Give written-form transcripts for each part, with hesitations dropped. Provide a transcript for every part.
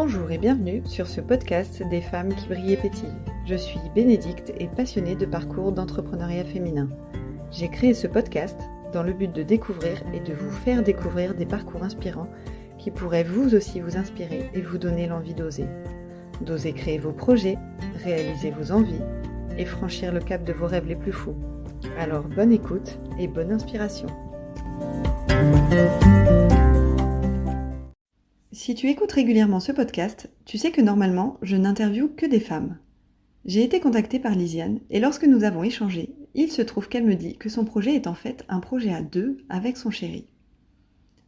Bonjour et bienvenue sur ce podcast des femmes qui brillent et pétillent. Je suis Bénédicte et passionnée de parcours d'entrepreneuriat féminin. J'ai créé ce podcast dans le but de découvrir et de vous faire découvrir des parcours inspirants qui pourraient vous aussi vous inspirer et vous donner l'envie d'oser. D'oser créer vos projets, réaliser vos envies et franchir le cap de vos rêves les plus fous. Alors bonne écoute et bonne inspiration. Si tu écoutes régulièrement ce podcast, tu sais que normalement, je n'interviewe que des femmes. J'ai été contactée par Lisiane et lorsque nous avons échangé, il se trouve qu'elle me dit que son projet est en fait un projet à deux avec son chéri.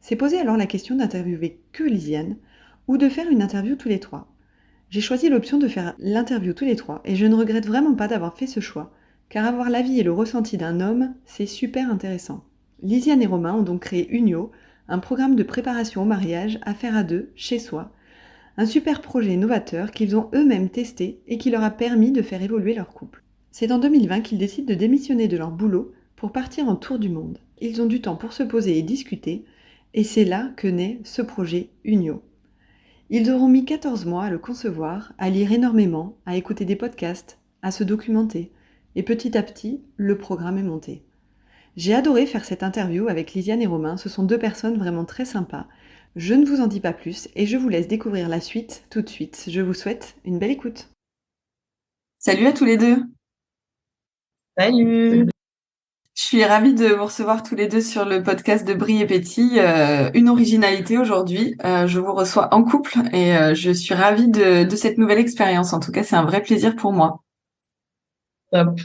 S'est posé alors la question d'interviewer que Lisiane ou de faire une interview tous les trois. J'ai choisi l'option de faire l'interview tous les trois et je ne regrette vraiment pas d'avoir fait ce choix, car avoir l'avis et le ressenti d'un homme, c'est super intéressant. Lisiane et Romain ont donc créé Unio, un programme de préparation au mariage à faire à deux, chez soi. Un super projet novateur qu'ils ont eux-mêmes testé et qui leur a permis de faire évoluer leur couple. C'est en 2020 qu'ils décident de démissionner de leur boulot pour partir en tour du monde. Ils ont du temps pour se poser et discuter, et c'est là que naît ce projet Unio. Ils auront mis 14 mois à le concevoir, à lire énormément, à écouter des podcasts, à se documenter, et petit à petit, le programme est monté. J'ai adoré faire cette interview avec Lisiane et Romain, ce sont deux personnes vraiment très sympas. Je ne vous en dis pas plus et je vous laisse découvrir la suite tout de suite. Je vous souhaite une belle écoute. Salut à tous les deux. Salut. Je suis ravie de vous recevoir tous les deux sur le podcast de Brille et Pétille. Une originalité aujourd'hui. Je vous reçois en couple et je suis ravie de cette nouvelle expérience. En tout cas, c'est un vrai plaisir pour moi. Top.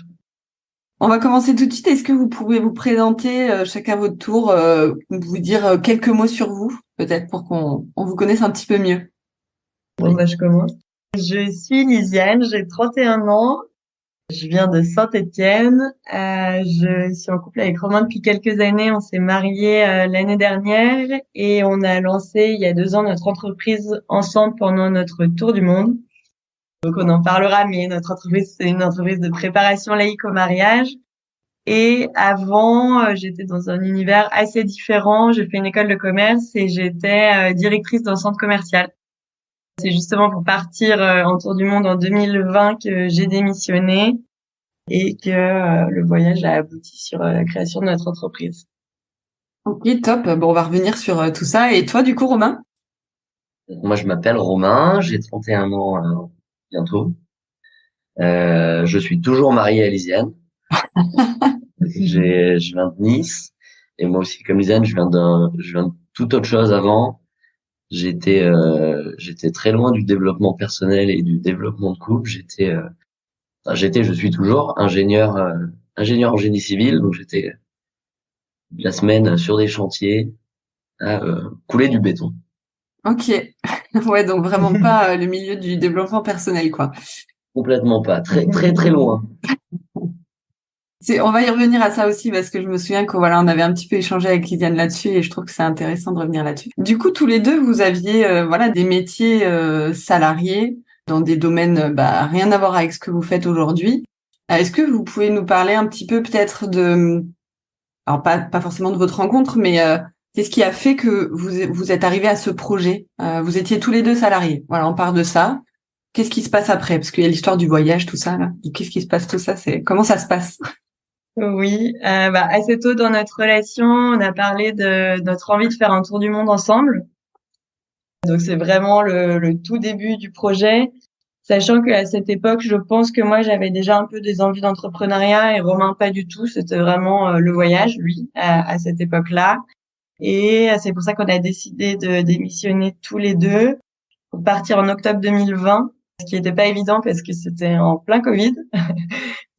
On va commencer tout de suite. Est-ce que vous pouvez vous présenter chacun votre tour, vous dire quelques mots sur vous, peut-être pour qu'on vous connaisse un petit peu mieux. Bon, je commence. Je suis Lisiane, j'ai 31 ans. Je viens de Saint-Étienne. Je suis en couple avec Romain depuis quelques années. On s'est mariés l'année dernière et on a lancé il y a 2 ans notre entreprise ensemble pendant notre tour du monde. Donc on en parlera, mais notre entreprise, c'est une entreprise de préparation laïque au mariage. Et avant, j'étais dans un univers assez différent. J'ai fait une école de commerce et j'étais directrice d'un centre commercial. C'est justement pour partir en tour du monde en 2020 que j'ai démissionné et que le voyage a abouti sur la création de notre entreprise. Ok, top. Bon, on va revenir sur tout ça. Et toi, du coup, Romain? Moi, je m'appelle Romain, j'ai 31 ans bientôt. Je suis toujours marié à Lisiane. Je viens de Nice et moi aussi, comme Lisiane, je viens de toute autre chose avant. J'étais très loin du développement personnel et du développement de couple. Je suis toujours ingénieur en génie civil, donc j'étais la semaine sur des chantiers à couler du béton. Ok. Ouais, donc vraiment pas le milieu du développement personnel, quoi. Complètement pas. Très, très, très loin. On va y revenir à ça aussi parce que je me souviens que voilà, on avait un petit peu échangé avec Lisiane là-dessus et je trouve que c'est intéressant de revenir là-dessus. Du coup, tous les deux, vous aviez voilà des métiers salariés dans des domaines rien à voir avec ce que vous faites aujourd'hui. Est-ce que vous pouvez nous parler un petit peu peut-être alors pas forcément de votre rencontre, mais qu'est-ce qui a fait que vous êtes arrivés à ce projet? Vous étiez tous les deux salariés. Voilà, on part de ça. Qu'est-ce qui se passe après? Parce qu'il y a l'histoire du voyage, tout ça là. Qu'est-ce qui se passe tout ça? Comment ça se passe? Oui, assez tôt dans notre relation, on a parlé de notre envie de faire un tour du monde ensemble. Donc c'est vraiment le tout début du projet, sachant qu'à cette époque, je pense que moi j'avais déjà un peu des envies d'entrepreneuriat et Romain pas du tout. C'était vraiment le voyage, lui, à cette époque-là. Et c'est pour ça qu'on a décidé de démissionner tous les deux pour partir en octobre 2020, ce qui n'était pas évident parce que c'était en plein Covid.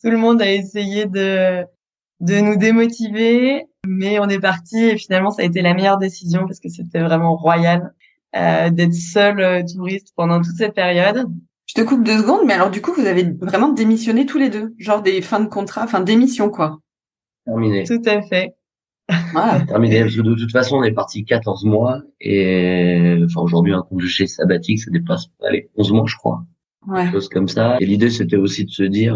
Tout le monde a essayé de nous démotiver, mais on est parti et finalement ça a été la meilleure décision parce que c'était vraiment royal d'être seul touriste pendant toute cette période. Je te coupe 2 secondes, mais alors du coup vous avez vraiment démissionné tous les deux, genre des fins de contrat, fin d'émission quoi. Terminé. Tout à fait. Voilà. Terminé, parce que de toute façon, on est parti 14 mois et aujourd'hui, un congé sabbatique, ça dépasse les 11 mois, je crois. Ouais. Quelque chose comme ça. Et l'idée, c'était aussi de se dire,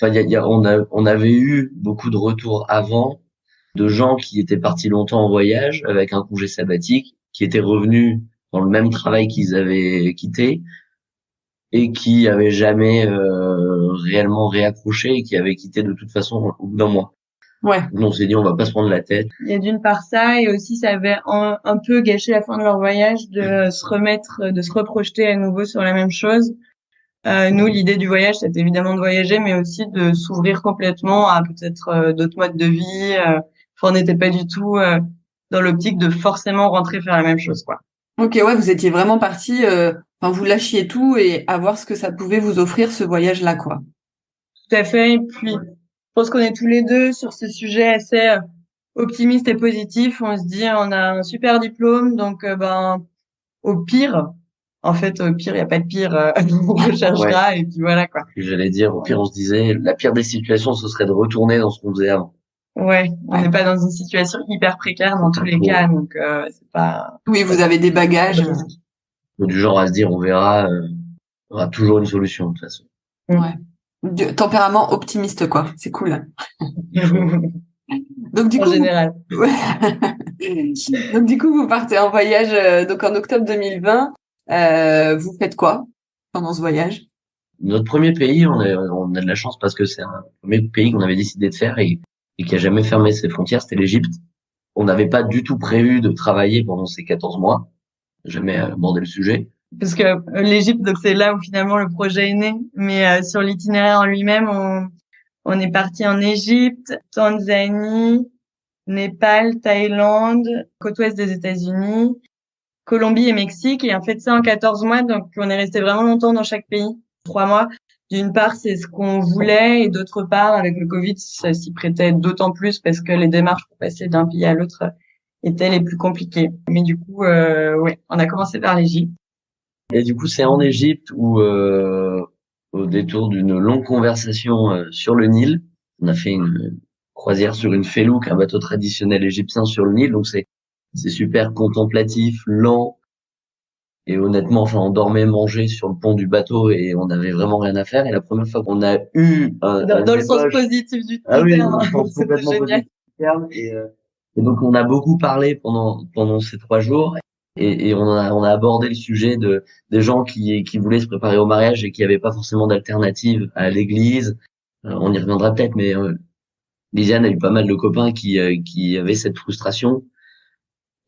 on avait eu beaucoup de retours avant de gens qui étaient partis longtemps en voyage avec un congé sabbatique, qui étaient revenus dans le même travail qu'ils avaient quitté et qui avaient jamais réellement réaccroché et qui avaient quitté de toute façon au bout d'un mois. Ouais. Donc on s'est dit on va pas se prendre la tête. Il y a d'une part ça, et aussi ça avait un peu gâché la fin de leur voyage de se reprojeter à nouveau sur la même chose. Nous, l'idée du voyage, c'était évidemment de voyager, mais aussi de s'ouvrir complètement à peut-être d'autres modes de vie. Enfin, on n'était pas du tout dans l'optique de forcément rentrer faire la même chose, quoi. Ok, ouais, vous étiez vraiment partis, enfin, vous lâchiez tout et à voir ce que ça pouvait vous offrir ce voyage-là, quoi. Tout à fait. Et puis, je pense qu'on est tous les deux sur ce sujet assez optimiste et positif. On se dit, on a un super diplôme, donc au pire, en fait, au pire, il n'y a pas de pire, on recherchera, et puis voilà, quoi. J'allais dire, au pire, on se disait, la pire des situations, ce serait de retourner dans ce qu'on faisait avant. Ouais, on n'est pas dans une situation hyper précaire dans tous les cas, donc c'est pas. Oui, vous avez des bagages. Du genre à se dire, on verra, il y aura toujours une solution de toute façon. Ouais. Tempérament optimiste, quoi. C'est cool. Donc du En coup, général. ouais. Donc du coup, vous partez en voyage donc en octobre 2020. Vous faites quoi pendant ce voyage? Notre premier pays, on a de la chance parce que c'est un premier pays qu'on avait décidé de faire et qui a jamais fermé ses frontières, c'était l'Égypte. On n'avait pas du tout prévu de travailler pendant ces 14 mois. Jamais abordé le sujet. Parce que l'Égypte, donc c'est là où finalement le projet est né. Mais sur l'itinéraire en lui-même, on est parti en Égypte, Tanzanie, Népal, Thaïlande, côte ouest des États-Unis, Colombie et Mexique. Et en fait, ça en 14 mois. Donc, on est resté vraiment longtemps dans chaque pays. 3 mois. D'une part, c'est ce qu'on voulait. Et d'autre part, avec le Covid, ça s'y prêtait d'autant plus parce que les démarches pour passer d'un pays à l'autre étaient les plus compliquées. Mais du coup, ouais, on a commencé par l'Égypte. Et du coup, c'est en Égypte où, au détour d'une longue conversation sur le Nil, on a fait une croisière sur une felouk, un bateau traditionnel égyptien sur le Nil. Donc c'est super contemplatif, lent. Et honnêtement, enfin, on dormait, mangeait sur le pont du bateau et on n'avait vraiment rien à faire. Et la première fois qu'on a eu Dans le sens positif du ah oui, terme, dans le sens c'était complètement génial. positif du terme. Et donc on a beaucoup parlé pendant ces 3 jours et on a abordé le sujet des gens qui voulaient se préparer au mariage et qui n'avaient pas forcément d'alternative à l'église. On y reviendra peut-être, mais Lisiane a eu pas mal de copains qui avaient cette frustration.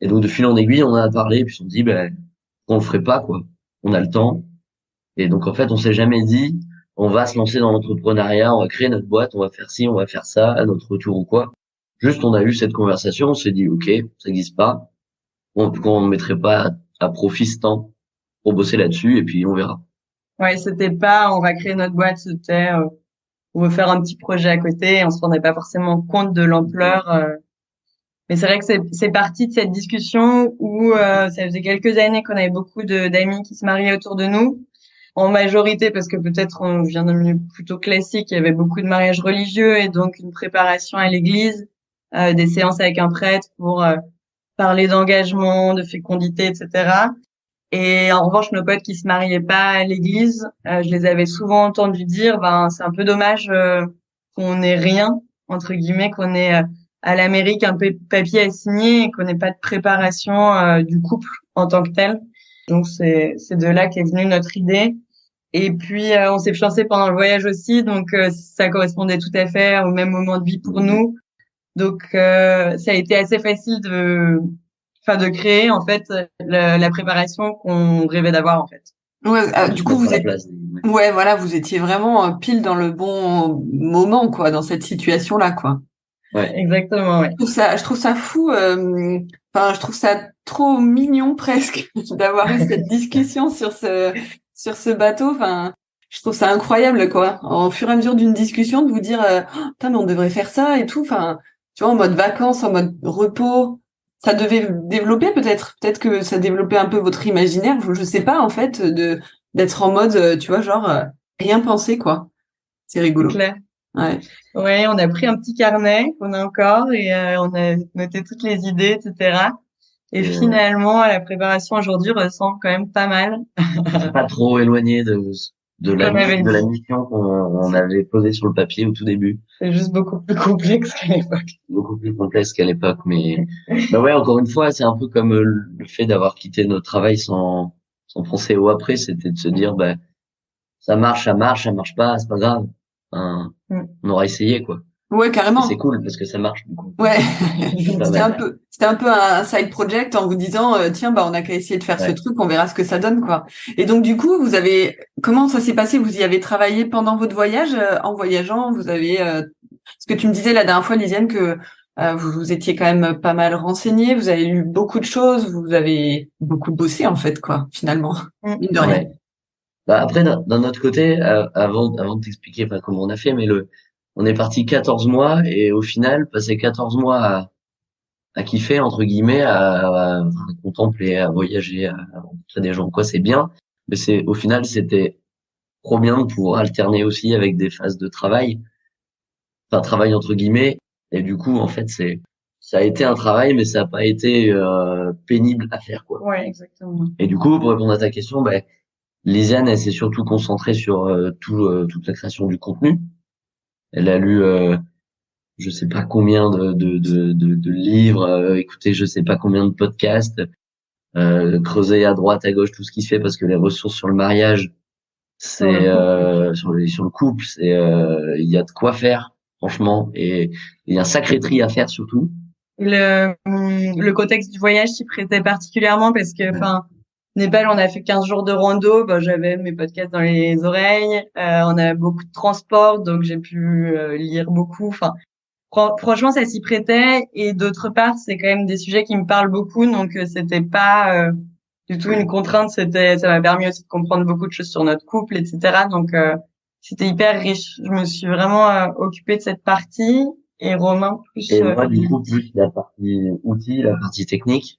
Et donc de fil en aiguille, on en a parlé, puis on se dit ben on le ferait pas quoi. On a le temps. Et donc en fait, on s'est jamais dit on va se lancer dans l'entrepreneuriat, on va créer notre boîte, on va faire ci, on va faire ça à notre retour ou quoi. Juste, on a eu cette conversation, on s'est dit, OK, ça n'existe pas. Bon, pourquoi on ne mettrait pas à profit ce temps pour bosser là-dessus et puis on verra. Ouais, c'était pas on va créer notre boîte, c'était on veut faire un petit projet à côté. On se rendait pas forcément compte de l'ampleur. Mais c'est vrai que c'est parti de cette discussion où ça faisait quelques années qu'on avait beaucoup d'amis qui se mariaient autour de nous. En majorité parce que peut-être on vient d'un milieu plutôt classique, il y avait beaucoup de mariages religieux et donc une préparation à l'église, des séances avec un prêtre pour parler d'engagement, de fécondité, etc. Et en revanche, nos potes qui se mariaient pas à l'église, je les avais souvent entendus dire, ben c'est un peu dommage qu'on ait rien entre guillemets, qu'on ait à l'Amérique un papier à signer et qu'on n'ait pas de préparation du couple en tant que tel. Donc c'est de là qu'est venue notre idée. Et puis on s'est fiancés pendant le voyage aussi, donc ça correspondait tout à fait au même moment de vie pour nous. Donc ça a été assez facile de créer en fait la préparation qu'on rêvait d'avoir en fait. Ouais, du coup vous êtes, place. ouais, voilà, vous étiez vraiment pile dans le bon moment, quoi, dans cette situation-là, quoi. Ouais. Exactement, ouais. Je trouve ça fou. Enfin, je trouve ça trop mignon presque d'avoir eu cette discussion sur ce bateau. Enfin, je trouve ça incroyable, quoi. En fur et à mesure d'une discussion, de vous dire, oh, putain, mais on devrait faire ça et tout. Enfin, tu vois, en mode vacances, en mode repos. Ça devait développer peut-être que ça développait un peu votre imaginaire. Je sais pas en fait d'être en mode, tu vois, genre rien penser, quoi. C'est rigolo. Clair. Ouais. Ouais, on a pris un petit carnet qu'on a encore et on a noté toutes les idées, etc. Et finalement, la préparation aujourd'hui ressemble quand même pas mal. C'est pas trop éloigné de de Comme avait la dit. mission qu'on avait posée sur le papier au tout début. C'est juste beaucoup plus complexe qu'à l'époque. Beaucoup plus complexe qu'à l'époque, mais bah ouais, encore une fois, c'est un peu comme le fait d'avoir quitté notre travail sans penser au après, c'était de se dire, bah, ça marche, ça marche pas, c'est pas grave. Enfin, Mm. on aura essayé, quoi. Ouais, Et c'est carrément. cool parce que ça marche, du coup. Ouais. C'est pas mal. C'était un peu un side project en vous disant, tiens, bah, on a qu'à essayer de faire ce Ouais. truc, on verra ce que ça donne, quoi. Et donc, du coup, comment ça s'est passé? Vous y avez travaillé pendant votre voyage, en voyageant? Ce que tu me disais la dernière fois, Lisiane, que vous étiez quand même pas mal renseigné, vous avez lu beaucoup de choses, vous avez beaucoup bossé, en fait, quoi, finalement. Mine de rien. Ouais. Bah après, d'un autre côté, avant de t'expliquer enfin, comment on a fait, mais on est parti 14 mois et au final, passer 14 mois à kiffer, entre guillemets, à contempler, à voyager, à rencontrer des gens, quoi, c'est bien. Mais au final, c'était trop bien de pouvoir alterner aussi avec des phases de travail, enfin, travail entre guillemets. Et du coup, en fait, ça a été un travail, mais ça n'a pas été, pénible à faire, quoi. Ouais, exactement. Et du coup, pour répondre à ta question, ben, Lisiane, elle s'est surtout concentrée sur toute la création du contenu. Elle a lu, je sais pas combien de livres, écouté je sais pas combien de podcasts, creuser à droite, à gauche tout ce qui se fait parce que les ressources sur le mariage, c'est sur le couple, c'est il y a de quoi faire franchement et il y a un sacré tri à faire surtout. Le contexte du voyage s'y prêtait particulièrement parce que, enfin, Népal, on a fait 15 jours de rando, bah, j'avais mes podcasts dans les oreilles, on a beaucoup de transport, donc j'ai pu lire beaucoup. Enfin, franchement, ça s'y prêtait. Et d'autre part, c'est quand même des sujets qui me parlent beaucoup, donc c'était pas du tout une contrainte. Ça m'a permis aussi de comprendre beaucoup de choses sur notre couple, etc. Donc c'était hyper riche. Je me suis vraiment occupée de cette partie. Et Romain plus. Et moi du coup plus la partie outils, la partie technique.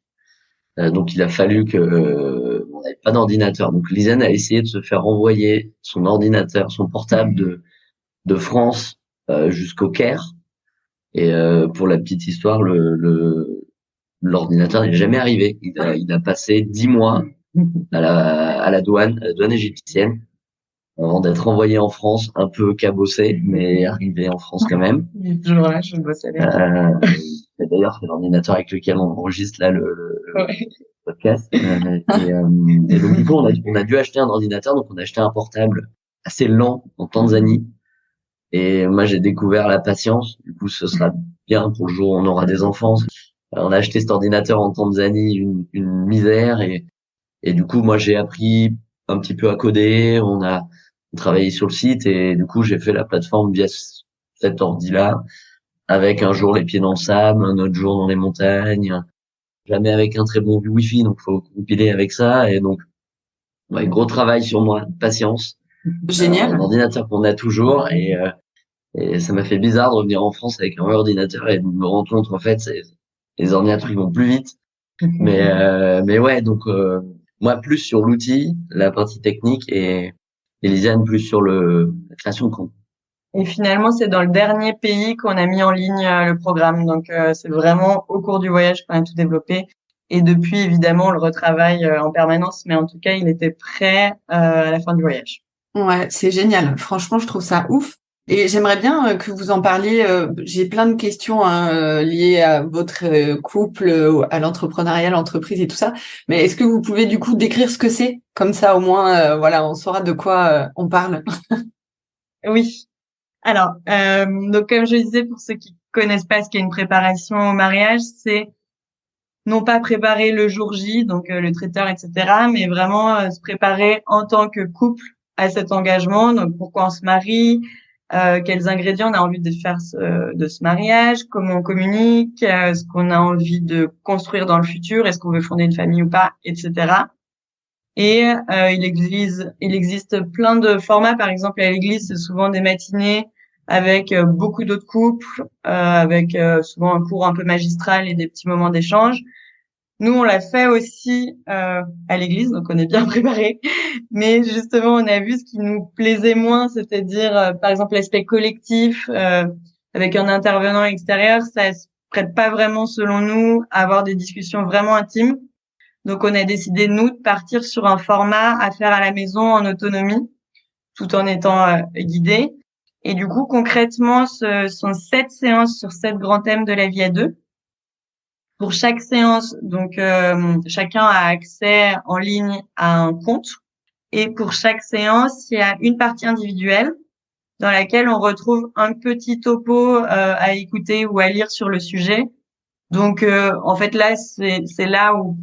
Donc il a fallu que on n'avait pas d'ordinateur. Donc Lisanne a essayé de se faire envoyer son ordinateur, son portable de France jusqu'au Caire. Et pour la petite histoire, l'ordinateur n'est jamais arrivé. Il a passé 10 mois à la douane égyptienne, avant d'être envoyé en France, un peu cabossé, mais arrivé en France quand même. Il est toujours là, je bosse avec. Et d'ailleurs, c'est l'ordinateur avec lequel on enregistre là Ouais. podcast. Et donc du coup, on a dû acheter un ordinateur, donc on a acheté un portable assez lent en Tanzanie. Et moi, j'ai découvert la patience. Du coup, ce sera bien pour le jour où on aura des enfants. On a acheté cet ordinateur en Tanzanie, une misère. Et du coup, moi, j'ai appris un petit peu à coder. On a travaillé sur le site et du coup, j'ai fait la plateforme via cet ordi-là, avec un jour les pieds dans le sable, un autre jour dans les montagnes, jamais avec un très bon Wi-Fi, donc faut compiler avec ça. Et donc, ouais, gros travail sur moi, patience. Un Génial. ordinateur qu'on a toujours et ça m'a fait bizarre de revenir en France avec un vrai ordinateur et de me rendre compte qu'en fait, les ordinateurs ils vont plus vite. Mais ouais, donc moi plus sur l'outil, la partie technique et Lisiane plus sur la création de compte. Et finalement, c'est dans le dernier pays qu'on a mis en ligne le programme. Donc, c'est vraiment au cours du voyage qu'on a tout développé. Et depuis, évidemment, on le retravaille en permanence. Mais en tout cas, il était prêt à la fin du voyage. Ouais, c'est génial. Franchement, je trouve ça ouf. Et j'aimerais bien que vous en parliez. J'ai plein de questions liées à votre couple, à l'entrepreneuriat, l'entreprise et tout ça. Mais est-ce que vous pouvez du coup décrire ce que c'est? Comme ça, au moins, voilà, on saura de quoi on parle. Oui. Alors, donc comme je disais, pour ceux qui connaissent pas ce qu'est une préparation au mariage, c'est non pas préparer le jour J, donc le traiteur, etc., mais vraiment se préparer en tant que couple à cet engagement. Donc pourquoi on se marie, quels ingrédients on a envie de faire de ce mariage, comment on communique, ce qu'on a envie de construire dans le futur, est-ce qu'on veut fonder une famille ou pas, etc. Et il existe plein de formats. Par exemple, à l'église, c'est souvent des matinées avec beaucoup d'autres couples, avec souvent un cours un peu magistral et des petits moments d'échange. Nous, on l'a fait aussi à l'église, donc on est bien préparés. Mais justement, on a vu ce qui nous plaisait moins, c'est-à-dire, par exemple, l'aspect collectif avec un intervenant extérieur, ça se prête pas vraiment, selon nous, à avoir des discussions vraiment intimes. Donc, on a décidé, nous, de partir sur un format à faire à la maison en autonomie, tout en étant guidé. Et du coup, concrètement, ce sont 7 séances sur 7 grands thèmes de la vie à deux. Pour chaque séance, donc chacun a accès en ligne à un compte. Et pour chaque séance, il y a une partie individuelle dans laquelle on retrouve un petit topo à écouter ou à lire sur le sujet. Donc en fait là c'est là où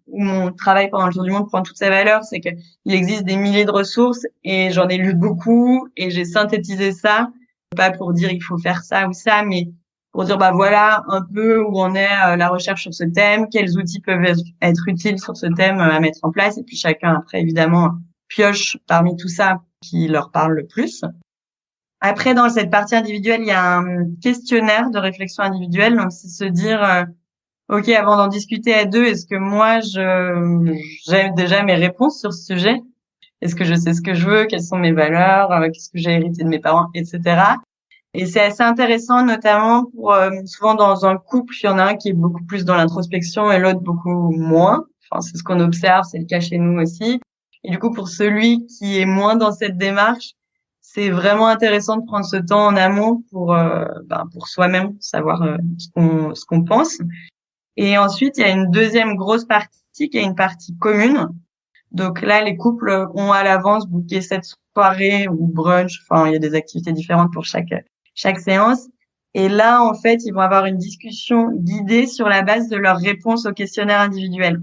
mon travail pendant le tour du monde prend toute sa valeur, c'est que il existe des milliers de ressources et j'en ai lu beaucoup et j'ai synthétisé ça, pas pour dire il faut faire ça ou ça, mais pour dire bah voilà un peu où en est la recherche sur ce thème, quels outils peuvent être utiles sur ce thème à mettre en place, et puis chacun après évidemment pioche parmi tout ça qui leur parle le plus. Après, dans cette partie individuelle, il y a un questionnaire de réflexion individuelle. Donc, c'est se dire, OK, avant d'en discuter à deux, est-ce que moi, j'ai déjà mes réponses sur ce sujet? Est-ce que je sais ce que je veux? Quelles sont mes valeurs? Qu'est-ce que j'ai hérité de mes parents, etc. Et c'est assez intéressant, notamment pour, souvent dans un couple, il y en a un qui est beaucoup plus dans l'introspection et l'autre beaucoup moins. Enfin, c'est ce qu'on observe, c'est le cas chez nous aussi. Et du coup, pour celui qui est moins dans cette démarche, c'est vraiment intéressant de prendre ce temps en amont pour soi-même savoir ce qu'on pense. Et ensuite, il y a une deuxième grosse partie qui est une partie commune. Donc là, les couples ont à l'avance booké cette soirée ou brunch. Enfin, il y a des activités différentes pour chaque séance. Et là, en fait, ils vont avoir une discussion guidée sur la base de leurs réponses au questionnaire individuel.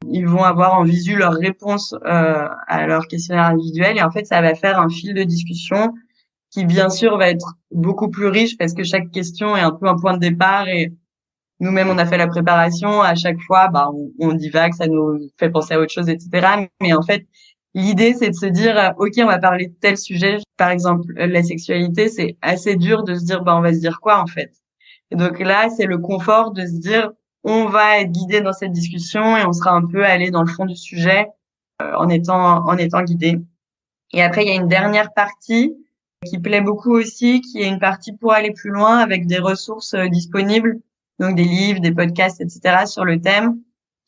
Ils vont avoir en visu leurs réponses à leur questionnaire individuel, et en fait ça va faire un fil de discussion qui bien sûr va être beaucoup plus riche parce que chaque question est un peu un point de départ, et nous-mêmes on a fait la préparation, à chaque fois on divague, ça nous fait penser à autre chose, etc. Mais en fait l'idée c'est de se dire ok, on va parler de tel sujet, par exemple la sexualité, c'est assez dur de se dire on va se dire quoi en fait. Et donc là c'est le confort de se dire on va être guidé dans cette discussion et on sera un peu allé dans le fond du sujet en étant guidé. Et après, il y a une dernière partie qui plaît beaucoup aussi, qui est une partie pour aller plus loin avec des ressources disponibles, donc des livres, des podcasts, etc. sur le thème,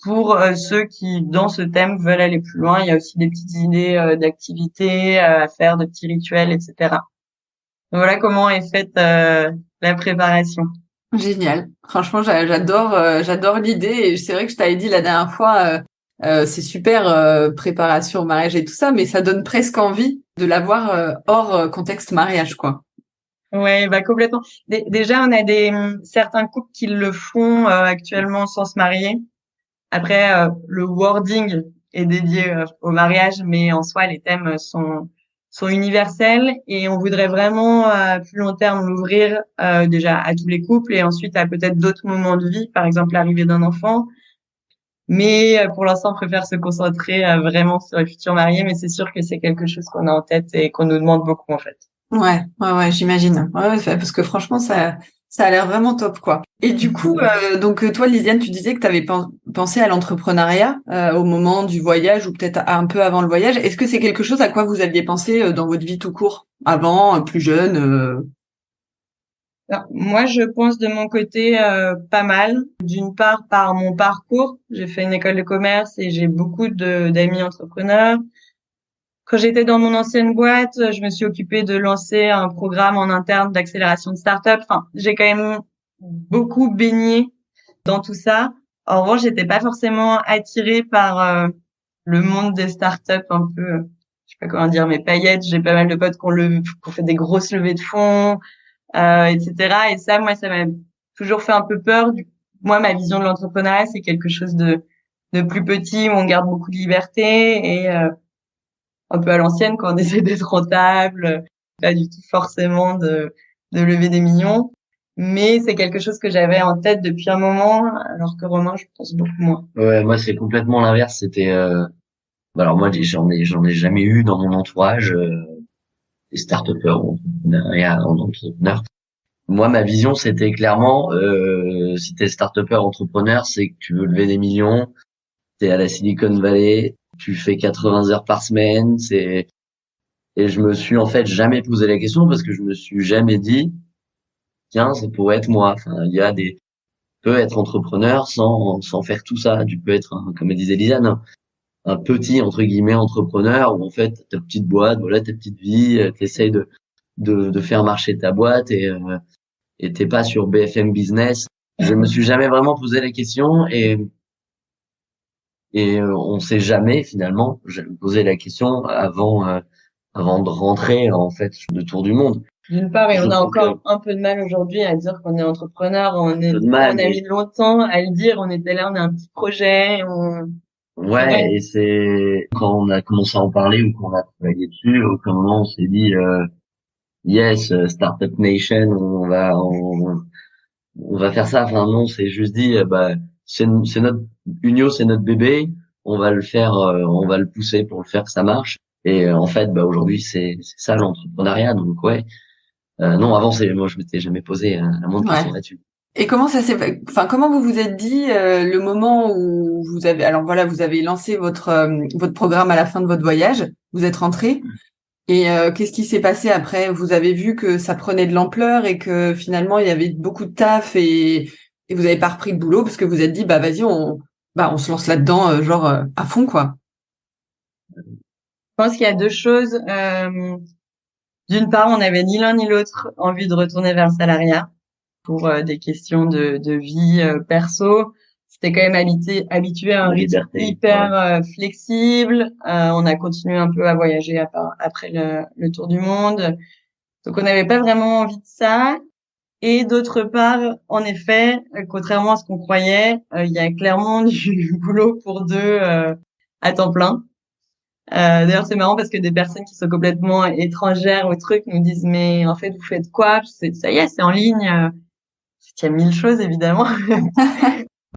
pour ceux qui, dans ce thème, veulent aller plus loin. Il y a aussi des petites idées d'activités à faire, de petits rituels, etc. Donc voilà comment est faite la préparation. Génial. Franchement, j'adore l'idée. Et c'est vrai que je t'avais dit la dernière fois, c'est super préparation au mariage et tout ça, mais ça donne presque envie de l'avoir hors contexte mariage, quoi. Ouais, complètement. Déjà, on a certains couples qui le font actuellement sans se marier. Après, le wording est dédié au mariage, mais en soi, les thèmes sont universels, et on voudrait vraiment à plus long terme l'ouvrir déjà à tous les couples et ensuite à peut-être d'autres moments de vie, par exemple l'arrivée d'un enfant. Mais pour l'instant, on préfère se concentrer vraiment sur les futurs mariés, mais c'est sûr que c'est quelque chose qu'on a en tête et qu'on nous demande beaucoup en fait. Ouais, j'imagine. Ouais, parce que franchement, ça a l'air vraiment top, quoi. Et du coup, donc toi, Lisiane, tu disais que tu avais pensé à l'entrepreneuriat au moment du voyage ou peut-être un peu avant le voyage. Est-ce que c'est quelque chose à quoi vous aviez pensé dans votre vie tout court, avant, plus jeune Alors, moi, je pense de mon côté pas mal. D'une part, par mon parcours, j'ai fait une école de commerce et j'ai beaucoup d'amis entrepreneurs. Quand j'étais dans mon ancienne boîte, je me suis occupée de lancer un programme en interne d'accélération de start-up. Enfin, j'ai quand même beaucoup baigné dans tout ça. En revanche, j'étais pas forcément attirée par le monde des start-up un peu, je sais pas comment dire, mais paillettes. J'ai pas mal de potes qui ont fait des grosses levées de fonds, etc. Et ça, moi, ça m'a toujours fait un peu peur. Moi, ma vision de l'entrepreneuriat, c'est quelque chose de plus petit où on garde beaucoup de liberté et un peu à l'ancienne quand on essaie d'être rentable, pas du tout forcément de lever des millions. Mais c'est quelque chose que j'avais en tête depuis un moment, alors que Romain, je pense beaucoup moins. Ouais, moi c'est complètement l'inverse. C'était alors moi j'en ai jamais eu dans mon entourage des start-upers ou entrepreneurs. Moi ma vision c'était clairement si t'es start-upper entrepreneur, c'est que tu veux lever des millions, t'es à la Silicon Valley, tu fais 80 heures par semaine, et je me suis en fait jamais posé la question parce que je me suis jamais dit tiens, ça pourrait être moi. Enfin, peut être entrepreneur sans faire tout ça. Tu peux être, comme disait Lisanne, un petit entre guillemets entrepreneur où en fait ta petite boîte, voilà ta petite vie, t'essayes de faire marcher ta boîte et t'es pas sur BFM Business. Je me suis jamais vraiment posé la question et on s'est jamais finalement posé la question avant de rentrer en fait de tour du monde. D'une part, et Je on a trouve encore un peu de mal aujourd'hui à dire qu'on est entrepreneur. On peu de mal, a mis longtemps à le dire. On était là, on a un petit projet. ouais, et c'est quand on a commencé à en parler ou qu'on a travaillé dessus, au aucun moment on s'est dit yes, Startup Nation, on va faire ça. Enfin non, c'est juste dit bah c'est notre Unio, c'est notre bébé, on va le faire, on va le pousser pour le faire que ça marche. Et en fait, bah aujourd'hui c'est ça l'entrepreneuriat. Donc ouais, non avant moi je m'étais jamais posé la moindre Ouais. question là-dessus. Et comment vous vous êtes dit le moment où vous avez, alors voilà, vous avez lancé votre programme à la fin de votre voyage, vous êtes rentré, et qu'est-ce qui s'est passé après? Vous avez vu que ça prenait de l'ampleur et que finalement il y avait beaucoup de taf et vous avez pas repris le boulot parce que vous êtes dit bah vas-y on se lance là-dedans à fond quoi. Je pense qu'il y a deux choses. D'une part, on n'avait ni l'un ni l'autre envie de retourner vers le salariat pour des questions de vie perso. C'était quand même habitué à un rythme hyper flexible. On a continué un peu à voyager après le tour du monde. Donc, on n'avait pas vraiment envie de ça. Et d'autre part, en effet, contrairement à ce qu'on croyait, il y a clairement du boulot pour deux à temps plein. D'ailleurs, c'est marrant parce que des personnes qui sont complètement étrangères au truc nous disent mais en fait vous faites quoi? Ça y est, c'est en ligne. Il y a mille choses évidemment,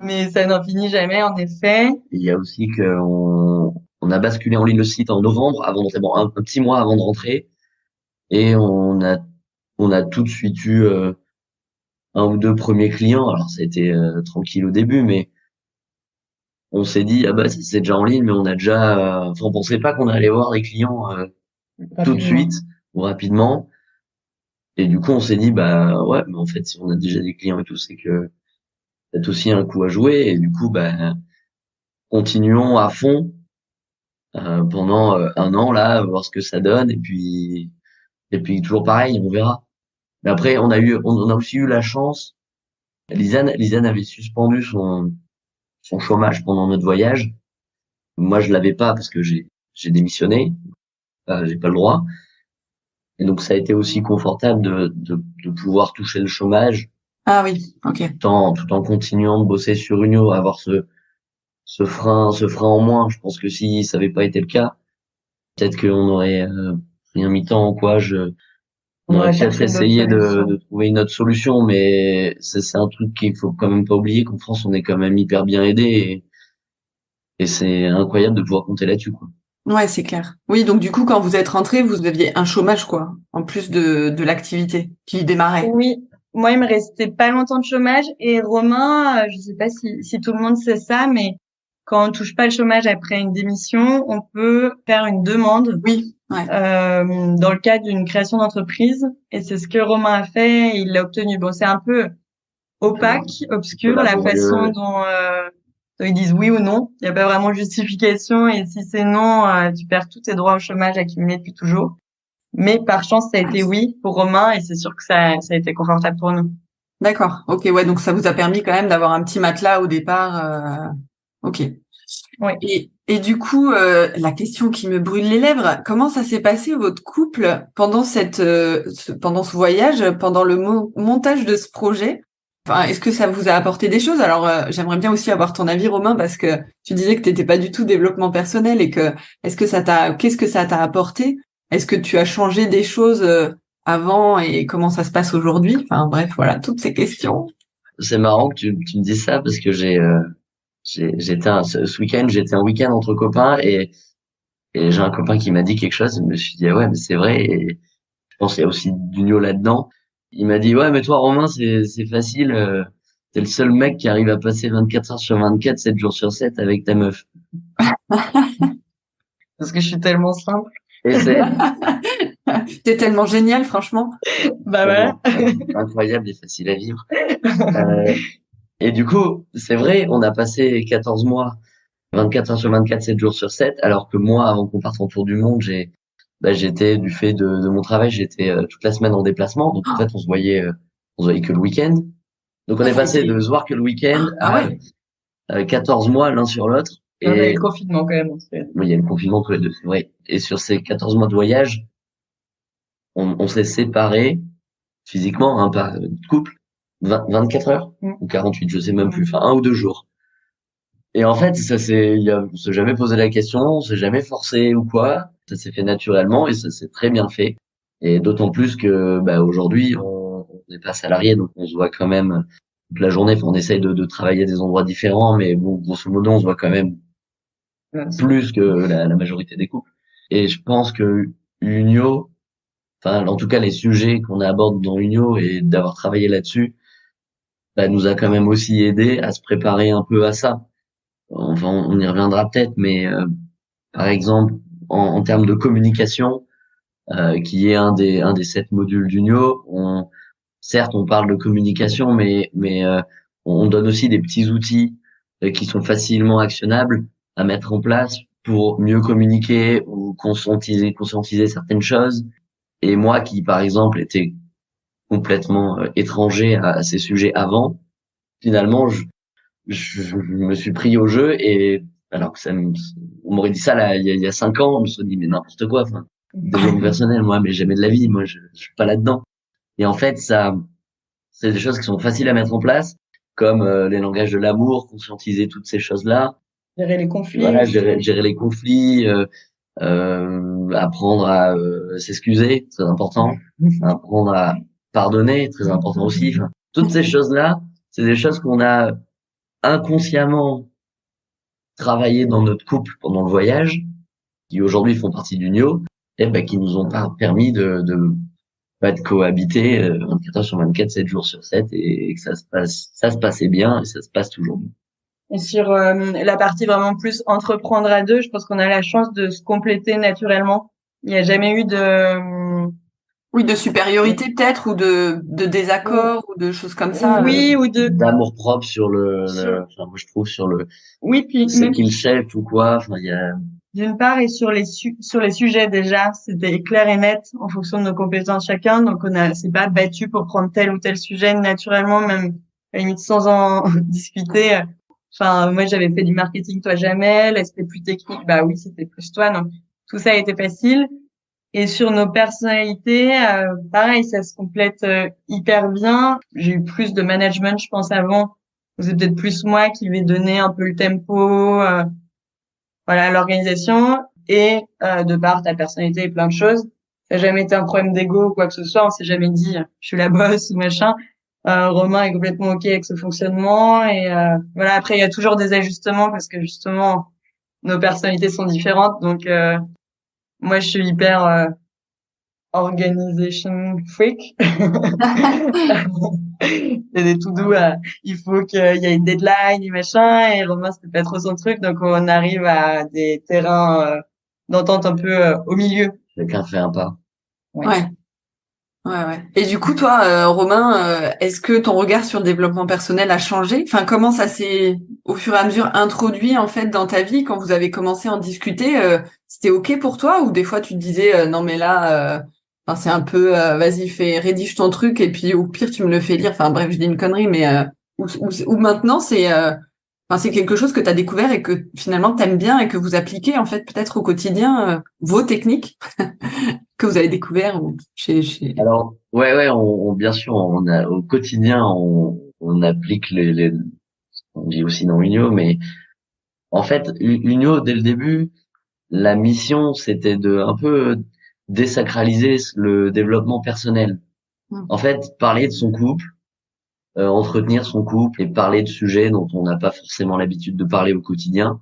mais ça n'en finit jamais en effet. Il y a aussi que on a basculé en ligne le site en novembre avant d'entrer, bon, un petit mois avant de rentrer, et on a tout de suite eu un ou deux premiers clients. Alors ça a été tranquille au début, mais on s'est dit ah bah c'est déjà en ligne, mais on a déjà, enfin on pensait pas qu'on allait voir des clients tout de suite ou rapidement. Et du coup on s'est dit bah ouais, mais en fait si on a déjà des clients et tout, c'est que c'est aussi un coup à jouer. Et du coup bah continuons à fond pendant un an là, voir ce que ça donne, et puis toujours pareil, on verra. Mais après on a aussi eu la chance. Lisanne avait suspendu son chômage pendant notre voyage. Moi je l'avais pas parce que j'ai démissionné, j'ai pas le droit. Et donc ça a été aussi confortable de pouvoir toucher le chômage Ah oui, ok. tout en continuant de bosser sur Unio, avoir ce frein en moins. Je pense que si ça avait pas été le cas, peut-être qu'on aurait pris un mi-temps ou quoi. On aurait peut-être essayé de trouver une autre solution, mais c'est un truc qu'il faut quand même pas oublier qu'en France on est quand même hyper bien aidé, et c'est incroyable de pouvoir compter là-dessus, quoi. Ouais, c'est clair. Oui, donc du coup, quand vous êtes rentré, vous aviez un chômage, quoi, en plus de l'activité qui démarrait. Oui, moi, il me restait pas longtemps de chômage. Et Romain, je sais pas si tout le monde sait ça, mais quand on touche pas le chômage après une démission, on peut faire une demande Oui, ouais. dans le cadre d'une création d'entreprise. Et c'est ce que Romain a fait. Et il l'a obtenu. Bon, c'est un peu opaque, obscur, la façon dont ils disent oui ou non. Il n'y a pas vraiment de justification. Et si c'est non, tu perds tous tes droits au chômage accumulés depuis toujours. Mais par chance, ça a été oui pour Romain, et c'est sûr que ça a été confortable pour nous. D'accord. Ok, ouais, donc ça vous a permis quand même d'avoir un petit matelas au départ. Ok. Oui. Et du coup, la question qui me brûle les lèvres, comment ça s'est passé votre couple pendant pendant ce voyage, pendant le montage de ce projet? Enfin, est-ce que ça vous a apporté des choses? Alors, j'aimerais bien aussi avoir ton avis, Romain, parce que tu disais que t'étais pas du tout développement personnel et que qu'est-ce que ça t'a apporté? Est-ce que tu as changé des choses avant et comment ça se passe aujourd'hui? Enfin, bref, voilà, toutes ces questions. C'est marrant que tu me dises ça parce que ce week-end, j'étais un week-end entre copains, et j'ai un copain qui m'a dit quelque chose, et je me suis dit ah ouais, mais c'est vrai. Et je pense qu'il y a aussi d'Unio là-dedans. Il m'a dit ouais, mais toi Romain, c'est facile, t'es le seul mec qui arrive à passer 24 heures sur 24, 7 jours sur 7 avec ta meuf. Parce que je suis tellement simple. Et c'est T'es tellement génial, franchement. Bah voilà. incroyable et facile à vivre. Et du coup, c'est vrai, on a passé 14 mois 24 heures sur 24, 7 jours sur 7, alors que moi, avant qu'on parte en tour du monde, j'étais, du fait de mon travail, j'étais toute la semaine en déplacement. Donc, en fait, on se voyait que le week-end. Donc, on Ouais, est passé c'était... de se voir que le week-end Ah à ouais. 14 mois l'un sur l'autre. On a eu Et le confinement quand même. oui, il y a le confinement tous les deux, c'est vrai. Et sur ces 14 mois de voyage, on s'est séparés physiquement, hein, par couple, 24 heures ou 48, je sais même plus, enfin 1 ou 2 jours. Et en fait, on s'est jamais posé la question, on s'est jamais forcé ou quoi. Ça s'est fait naturellement et ça s'est très bien fait. Et d'autant plus que, bah, aujourd'hui, on n'est pas salarié, donc on se voit quand même toute la journée. Enfin, on essaye de travailler à des endroits différents, mais bon, grosso modo, on se voit quand même plus que la majorité des couples. Et je pense que Unio, enfin, en tout cas, les sujets qu'on aborde dans Unio et d'avoir travaillé là-dessus, bah, nous a quand même aussi aidé à se préparer un peu à ça. Enfin, on y reviendra peut-être, mais par exemple, en termes de communication, qui est un des 7 modules d'Unio, certes, on parle de communication, mais on donne aussi des petits outils qui sont facilement actionnables à mettre en place pour mieux communiquer ou conscientiser certaines choses. Et moi, qui par exemple était complètement étranger à ces sujets avant, finalement, je me suis pris au jeu et alors que on m'aurait dit ça là il y a 5 ans, on me serait dit mais n'importe quoi, enfin développement personnel, moi mais jamais de la vie, moi je suis pas là-dedans. Et en fait ça, c'est des choses qui sont faciles à mettre en place, comme les langages de l'amour, conscientiser toutes ces choses-là. Gérer les conflits. Voilà, gérer les conflits, apprendre à s'excuser, très important, apprendre à pardonner, très important aussi. Enfin, toutes ces choses-là, c'est des choses qu'on a inconsciemment travaillé dans notre couple pendant le voyage, qui aujourd'hui font partie du NIO, et ben, qui nous ont pas permis de cohabiter 24 heures sur 24, 7 jours sur 7, et que ça se passait bien, et ça se passe toujours bien. Et sur la partie vraiment plus entreprendre à deux, je pense qu'on a la chance de se compléter naturellement. Il n'y a jamais eu de Oui, de supériorité peut-être, ou de désaccord, ou de choses comme ça. oui, ou de d'amour propre sur enfin, moi je trouve oui, puis c'est même qu'il chef ou quoi, enfin il y a d'une part et sur les sujets déjà, c'était clair et net en fonction de nos compétences chacun, donc c'est pas battu pour prendre tel ou tel sujet naturellement, même à la limite sans en discuter. Enfin, moi j'avais fait du marketing, toi jamais, là c'était plus technique, bah oui c'était plus toi, donc tout ça a été facile. Et sur nos personnalités, pareil, ça se complète hyper bien. J'ai eu plus de management, je pense, avant. C'est peut-être plus moi qui vais donner un peu le tempo, voilà, l'organisation. Et de par ta personnalité et plein de choses, ça n'a jamais été un problème d'ego ou quoi que ce soit. On s'est jamais dit, je suis la boss ou machin. Romain est complètement OK avec ce fonctionnement. Et voilà, après, il y a toujours des ajustements parce que justement, nos personnalités sont différentes. Donc, moi, je suis hyper organization freak. C'est des to-do, il faut qu'il y ait une deadline et machin, et Romain, c'était pas trop son truc, donc on arrive à des terrains d'entente un peu au milieu. chacun fait un pas. Ouais. Ouais. Et du coup, toi, Romain, est-ce que ton regard sur le développement personnel a changé? Enfin, comment ça s'est, au fur et à mesure, introduit en fait dans ta vie quand vous avez commencé à en discuter? C'était ok pour toi, ou des fois tu te disais non mais là, enfin c'est un peu, vas-y rédige ton truc et puis au pire tu me le fais lire. Enfin bref, je dis une connerie, mais ou maintenant enfin c'est quelque chose que tu as découvert et que finalement t'aimes bien et que vous appliquez en fait peut-être au quotidien, vos techniques que vous avez découvert chez... Alors, ouais, bien sûr, au quotidien, on applique on dit aussi dans Unio, mais en fait, Unio, dès le début, la mission, c'était de un peu désacraliser le développement personnel. En fait, parler de son couple, entretenir son couple et parler de sujets dont on n'a pas forcément l'habitude de parler au quotidien.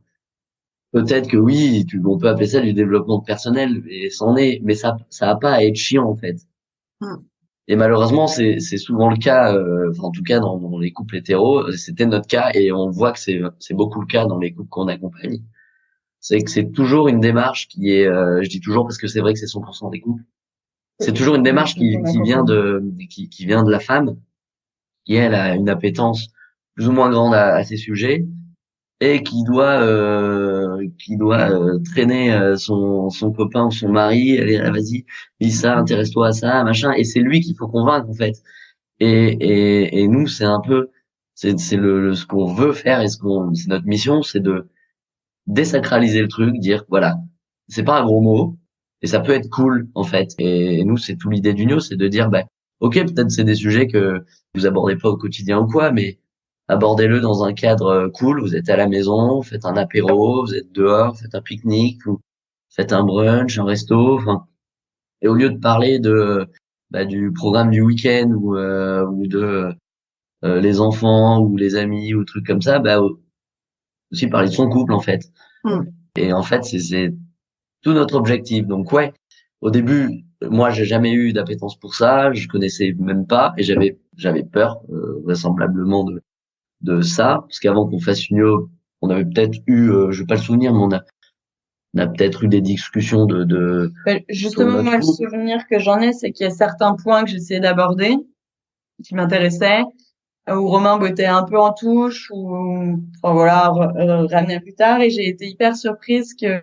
Peut-être que oui, on peut appeler ça du développement personnel, et c'en est, mais ça a pas à être chiant, en fait. Et malheureusement, c'est souvent le cas, enfin, en tout cas dans les couples hétéros, c'était notre cas, et on voit que c'est beaucoup le cas dans les couples qu'on accompagne. C'est que c'est toujours une démarche qui est, je dis toujours parce que c'est vrai que c'est 100% des couples. C'est toujours une démarche qui vient qui vient de la femme, qui elle a une appétence plus ou moins grande à ces sujets, et qui doit traîner son copain ou son mari, allez, ah, vas-y, dis ça, intéresse-toi à ça, machin, et c'est lui qu'il faut convaincre en fait. Et nous, c'est un peu, c'est ce qu'on veut faire et c'est notre mission, c'est de désacraliser le truc, dire voilà, c'est pas un gros mot et ça peut être cool en fait. Et nous, c'est tout l'idée d'Unio, c'est de dire bah ok, peut-être c'est des sujets que vous abordez pas au quotidien ou quoi, mais abordez-le dans un cadre cool. Vous êtes à la maison, vous faites un apéro, vous êtes dehors, vous faites un pique-nique, vous faites un brunch, un resto, enfin. Et au lieu de parler de du programme du week-end ou de les enfants ou les amis ou trucs comme ça, aussi parler de son couple en fait. Mm. Et en fait, c'est tout notre objectif. Donc ouais, au début, moi, j'ai jamais eu d'appétence pour ça, je connaissais même pas et j'avais peur vraisemblablement de ça, parce qu'avant qu'on fasse Unio, on avait peut-être eu, je vais pas le souvenir, mais on a peut-être eu des discussions sur Justement, notre moi, le couple. souvenir que j'en ai, c'est qu'il y a certains points que j'essayais d'aborder, qui m'intéressaient, où Romain bottait un peu en touche, ou, enfin voilà, ramener plus tard, et j'ai été hyper surprise que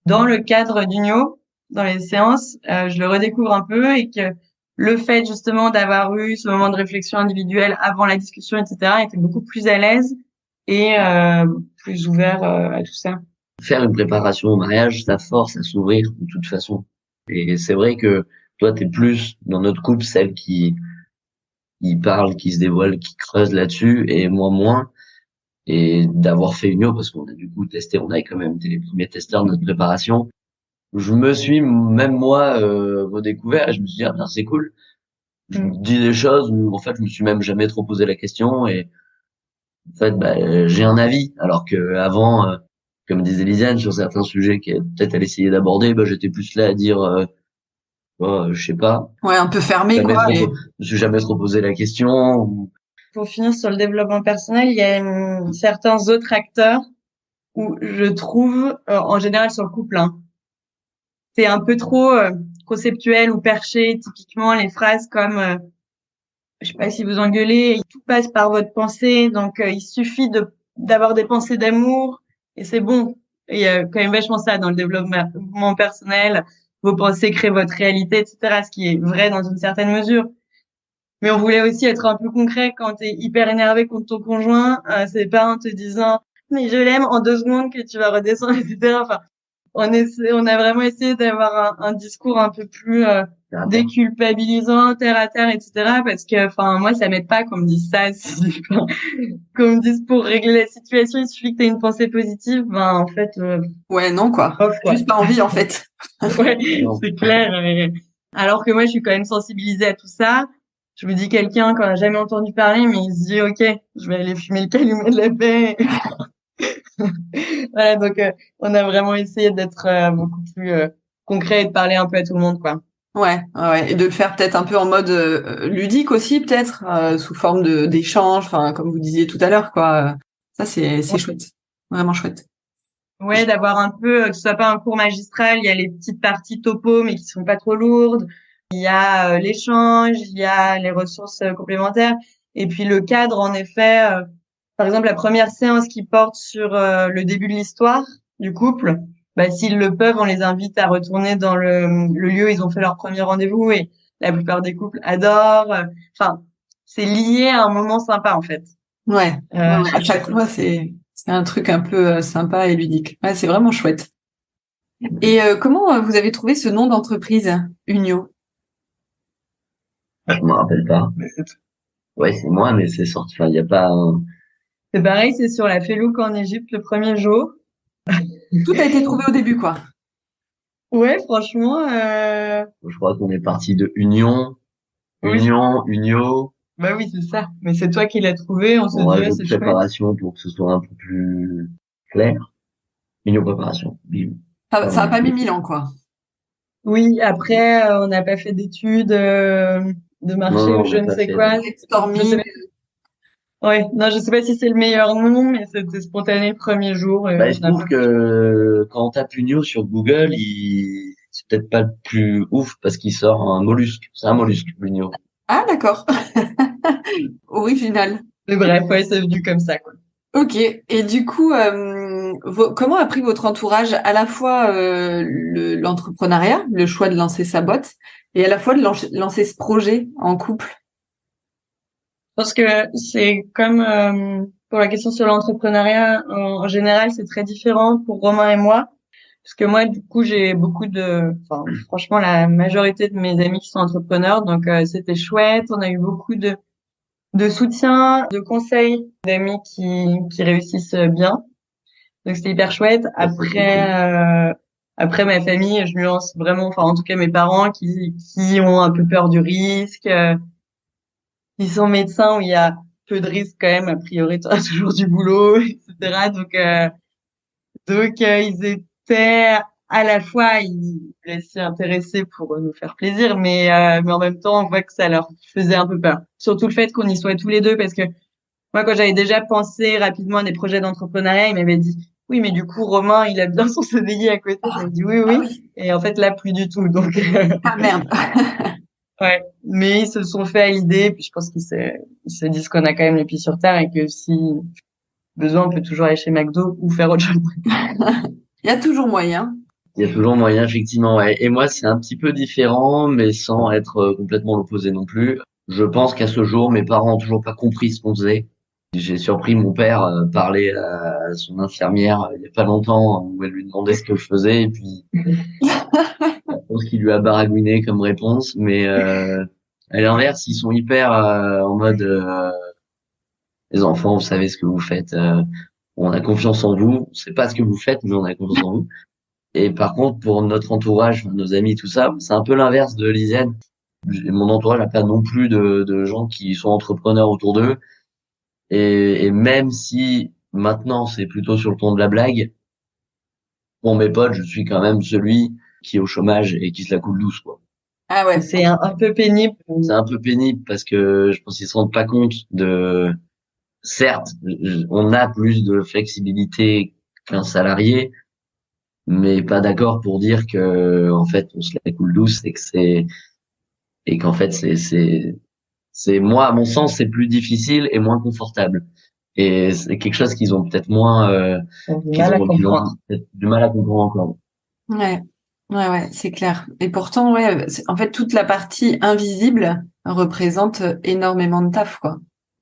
dans le cadre d'Unio, dans les séances, je le redécouvre un peu et que le fait justement d'avoir eu ce moment de réflexion individuelle avant la discussion, etc., était beaucoup plus à l'aise et plus ouvert à tout ça. Faire une préparation au mariage, ça force à s'ouvrir de toute façon. Et c'est vrai que toi, t'es plus dans notre couple celle qui parle, qui se dévoile, qui creuse là-dessus, et moi moins. Et d'avoir fait Unio, parce qu'on a du coup testé, on avait quand même été les premiers testeurs de notre préparation. Je me suis même moi redécouvert et je me suis dit ah ben c'est cool. Je me dis des choses où en fait je me suis même jamais trop posé la question et en fait j'ai un avis alors que avant comme disait Lisiane sur certains sujets qu'elle peut-être elle essayait d'aborder, j'étais plus là à dire je sais pas, Ouais, un peu fermé, jamais quoi. trop, Et... je me suis jamais trop posé la question ou Pour finir sur le développement personnel, il y a certains autres acteurs où je trouve, en général sur le couple, hein, c'est un peu trop conceptuel ou perché. Typiquement, les phrases comme je sais pas si vous engueulez, tout passe par votre pensée, donc il suffit d'avoir des pensées d'amour et c'est bon. Il y a quand même vachement ça dans le développement personnel. Vos pensées créent votre réalité, etc. Ce qui est vrai dans une certaine mesure. Mais on voulait aussi être un peu concret quand t'es hyper énervé contre ton conjoint. C'est pas en te disant mais je l'aime en 2 secondes que tu vas redescendre, etc. Enfin, on a vraiment essayé d'avoir un discours un peu plus déculpabilisant, terre à terre, etc. Parce que, enfin, moi, ça m'aide pas qu'on me dise ça. Qu'on me dise pour régler la situation, il suffit que t'aies une pensée positive. Ben, en fait, Ouais, non, quoi. off, quoi. Juste pas envie, en fait. Ouais, c'est clair. Alors que moi, je suis quand même sensibilisée à tout ça. Je me dis quelqu'un qu'on n'a jamais entendu parler, mais il se dit, OK, je vais aller fumer le calumet de la paix. Voilà, donc on a vraiment essayé d'être beaucoup plus concret et de parler un peu à tout le monde, quoi. Ouais, ouais. Et de le faire peut-être un peu en mode ludique aussi, peut-être, sous forme de d'échange, enfin, comme vous disiez tout à l'heure, quoi. Ça, c'est chouette. Vraiment chouette. Ouais, d'avoir un peu, que ce soit pas un cours magistral, il y a les petites parties topo, mais qui sont pas trop lourdes. Il y a l'échange, il y a les ressources complémentaires. Et puis le cadre, en effet, par exemple, la première séance qui porte sur le début de l'histoire du couple, s'ils le peuvent, on les invite à retourner dans le lieu où ils ont fait leur premier rendez-vous et la plupart des couples adorent. Enfin, c'est lié à un moment sympa, en fait. Ouais. Ouais, à chaque fois, c'est un truc un peu sympa et ludique. Ouais, c'est vraiment chouette. Et comment vous avez trouvé ce nom d'entreprise, Unio? je me rappelle pas. Ouais, c'est moi, mais c'est sorti. Enfin, il y a pas. C'est pareil, c'est sur la Felouk en Égypte le premier jour. Tout a été trouvé au début, quoi. Ouais, franchement, Je crois qu'on est parti de Union, oui. Unio. Bah oui, c'est ça. Mais c'est toi qui l'as trouvé, on se On dit, rajoute c'est chouette. préparation pour que ce soit un peu plus clair. Union préparation. Bim. Ça a pas mis 1000 ans, quoi. Oui, après, on n'a pas fait d'études de marché Non, ou on je n'a ne pas sais fait. quoi. Je sais Brainstorming. pas. Ouais, non, je sais pas si c'est le meilleur nom, mais c'était spontané le premier jour. Et Je trouve que quand on tape Unio sur Google, c'est peut-être pas le plus ouf parce qu'il sort un mollusque. C'est un mollusque, l'Unio. Ah, d'accord. Original. Mais bref, ouais, c'est venu comme ça, quoi. Ok. Et du coup, comment a pris votre entourage à la fois l'entrepreneuriat, le choix de lancer sa boîte, et à la fois de lancer ce projet en couple? Je pense que c'est comme pour la question sur l'entrepreneuriat en général, c'est très différent pour Romain et moi. Parce que moi, du coup, j'ai enfin, franchement, la majorité de mes amis qui sont entrepreneurs, donc c'était chouette. On a eu beaucoup de soutien, de conseils d'amis qui réussissent bien. Donc c'était hyper chouette. Après ma famille, je nuance vraiment, enfin en tout cas mes parents qui ont un peu peur du risque, qui sont médecins où il y a peu de risques quand même. A priori, tu as toujours du boulot, etc. Donc ils étaient à la fois ils voulaient s'y intéresser pour nous faire plaisir, mais en même temps on voit que ça leur faisait un peu peur. Surtout le fait qu'on y soit tous les deux parce que moi, quand j'avais déjà pensé rapidement à des projets d'entrepreneuriat, il m'avait dit, oui, mais du coup, Romain, il a bien son CDI à côté. J'avais dit oui, Ah oui. oui. Et en fait, là, plus du tout. Donc, Ah merde. ouais. Mais ils se sont fait à l'idée. Puis je pense qu'ils se disent qu'on a quand même les pieds sur terre et que si besoin, on peut toujours aller chez McDo ou faire autre chose. Il y a toujours moyen. Il y a toujours moyen, effectivement, ouais. Et moi, c'est un petit peu différent, mais sans être complètement l'opposé non plus. Je pense qu'à ce jour, mes parents ont toujours pas compris ce qu'on faisait. J'ai surpris mon père parler à son infirmière il y a pas longtemps où elle lui demandait ce que je faisais et puis je pense qu'il lui a baragouiné comme réponse. Mais à l'inverse, ils sont hyper en mode les enfants, vous savez ce que vous faites, on a confiance en vous. On sait pas ce que vous faites, mais on a confiance en vous. Et par contre, pour notre entourage, nos amis, tout ça, c'est un peu l'inverse de Lisiane. Mon entourage n'a pas non plus de gens qui sont entrepreneurs autour d'eux. Et même si maintenant c'est plutôt sur le ton de la blague, pour mes potes, je suis quand même celui qui est au chômage et qui se la coule douce, quoi. Ah ouais. C'est un peu pénible. C'est un peu pénible parce que je pense qu'ils se rendent pas compte de, certes, on a plus de flexibilité qu'un salarié, mais pas d'accord pour dire que, en fait, on se la coule douce et qu'en fait, c'est moi, à mon sens, c'est plus difficile et moins confortable. Et c'est quelque chose qu'ils ont peut-être moins, On a du mal à qu'ils ont comprendre. peut-être du mal à comprendre encore. Ouais. Ouais, ouais, c'est clair. Et pourtant, ouais, en fait, toute la partie invisible représente énormément de taf, quoi.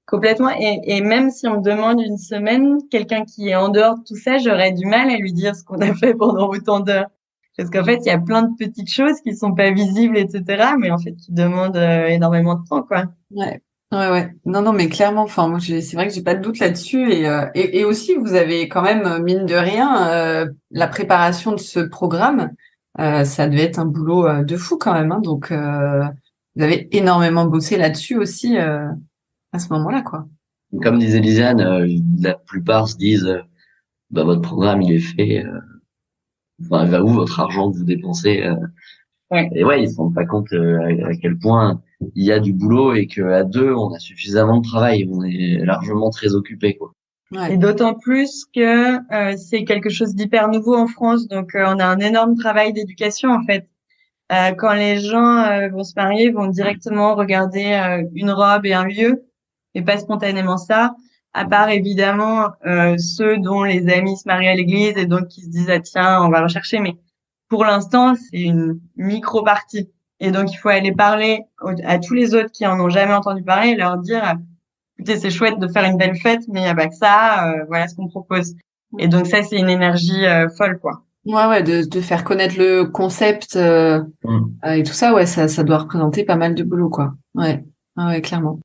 Complètement. Et même si on me demande une semaine, quelqu'un qui est en dehors de tout ça, j'aurais du mal à lui dire ce qu'on a fait pendant autant d'heures. Parce qu'en fait, il y a plein de petites choses qui sont pas visibles, etc., mais en fait, qui demandent énormément de temps, quoi. Ouais. Ouais, ouais. Non, non, mais clairement, enfin, moi, c'est vrai que j'ai pas de doute là-dessus. Et aussi, vous avez quand même, mine de rien, la préparation de ce programme, ça devait être un boulot de fou quand même, hein. Donc, vous avez énormément bossé là-dessus aussi, à ce moment-là, quoi. Comme disait Lisiane, la plupart se disent, bah, votre programme, il est fait, enfin, va où votre argent que vous dépensez, Ouais. et ouais, ils se rendent pas compte à quel point il y a du boulot et qu'à deux, on a suffisamment de travail. On est largement très occupé, quoi. Et Ouais. d'autant plus que c'est quelque chose d'hyper nouveau en France, donc on a un énorme travail d'éducation, en fait. Quand les gens vont se marier, ils vont directement regarder une robe et un lieu, et pas spontanément ça, à part évidemment ceux dont les amis se marient à l'église et donc qui se disent ah tiens on va rechercher, mais pour l'instant c'est une micro partie, et donc il faut aller parler à tous les autres qui en ont jamais entendu parler et leur dire écoutez c'est chouette de faire une belle fête mais il y a pas que ça, voilà ce qu'on propose. Et donc ça c'est une énergie folle quoi. Ouais, ouais, de faire connaître le concept, Mm. et tout ça, ouais, ça doit représenter pas mal de boulot, quoi. Ouais. Ah ouais, clairement.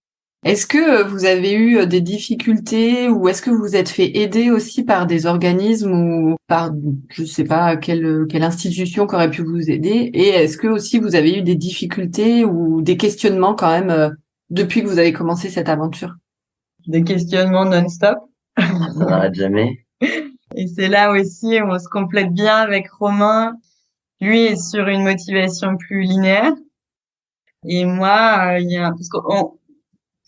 Est-ce que vous avez eu des difficultés ou est-ce que vous vous êtes fait aider aussi par des organismes ou par, je sais pas, quelle institution qui aurait pu vous aider? Et est-ce que aussi vous avez eu des difficultés ou des questionnements quand même depuis que vous avez commencé cette aventure? Des questionnements non-stop. Ça n'arrête jamais. Et c'est là aussi où on se complète bien avec Romain. Lui est sur une motivation plus linéaire. Et moi, il y a, parce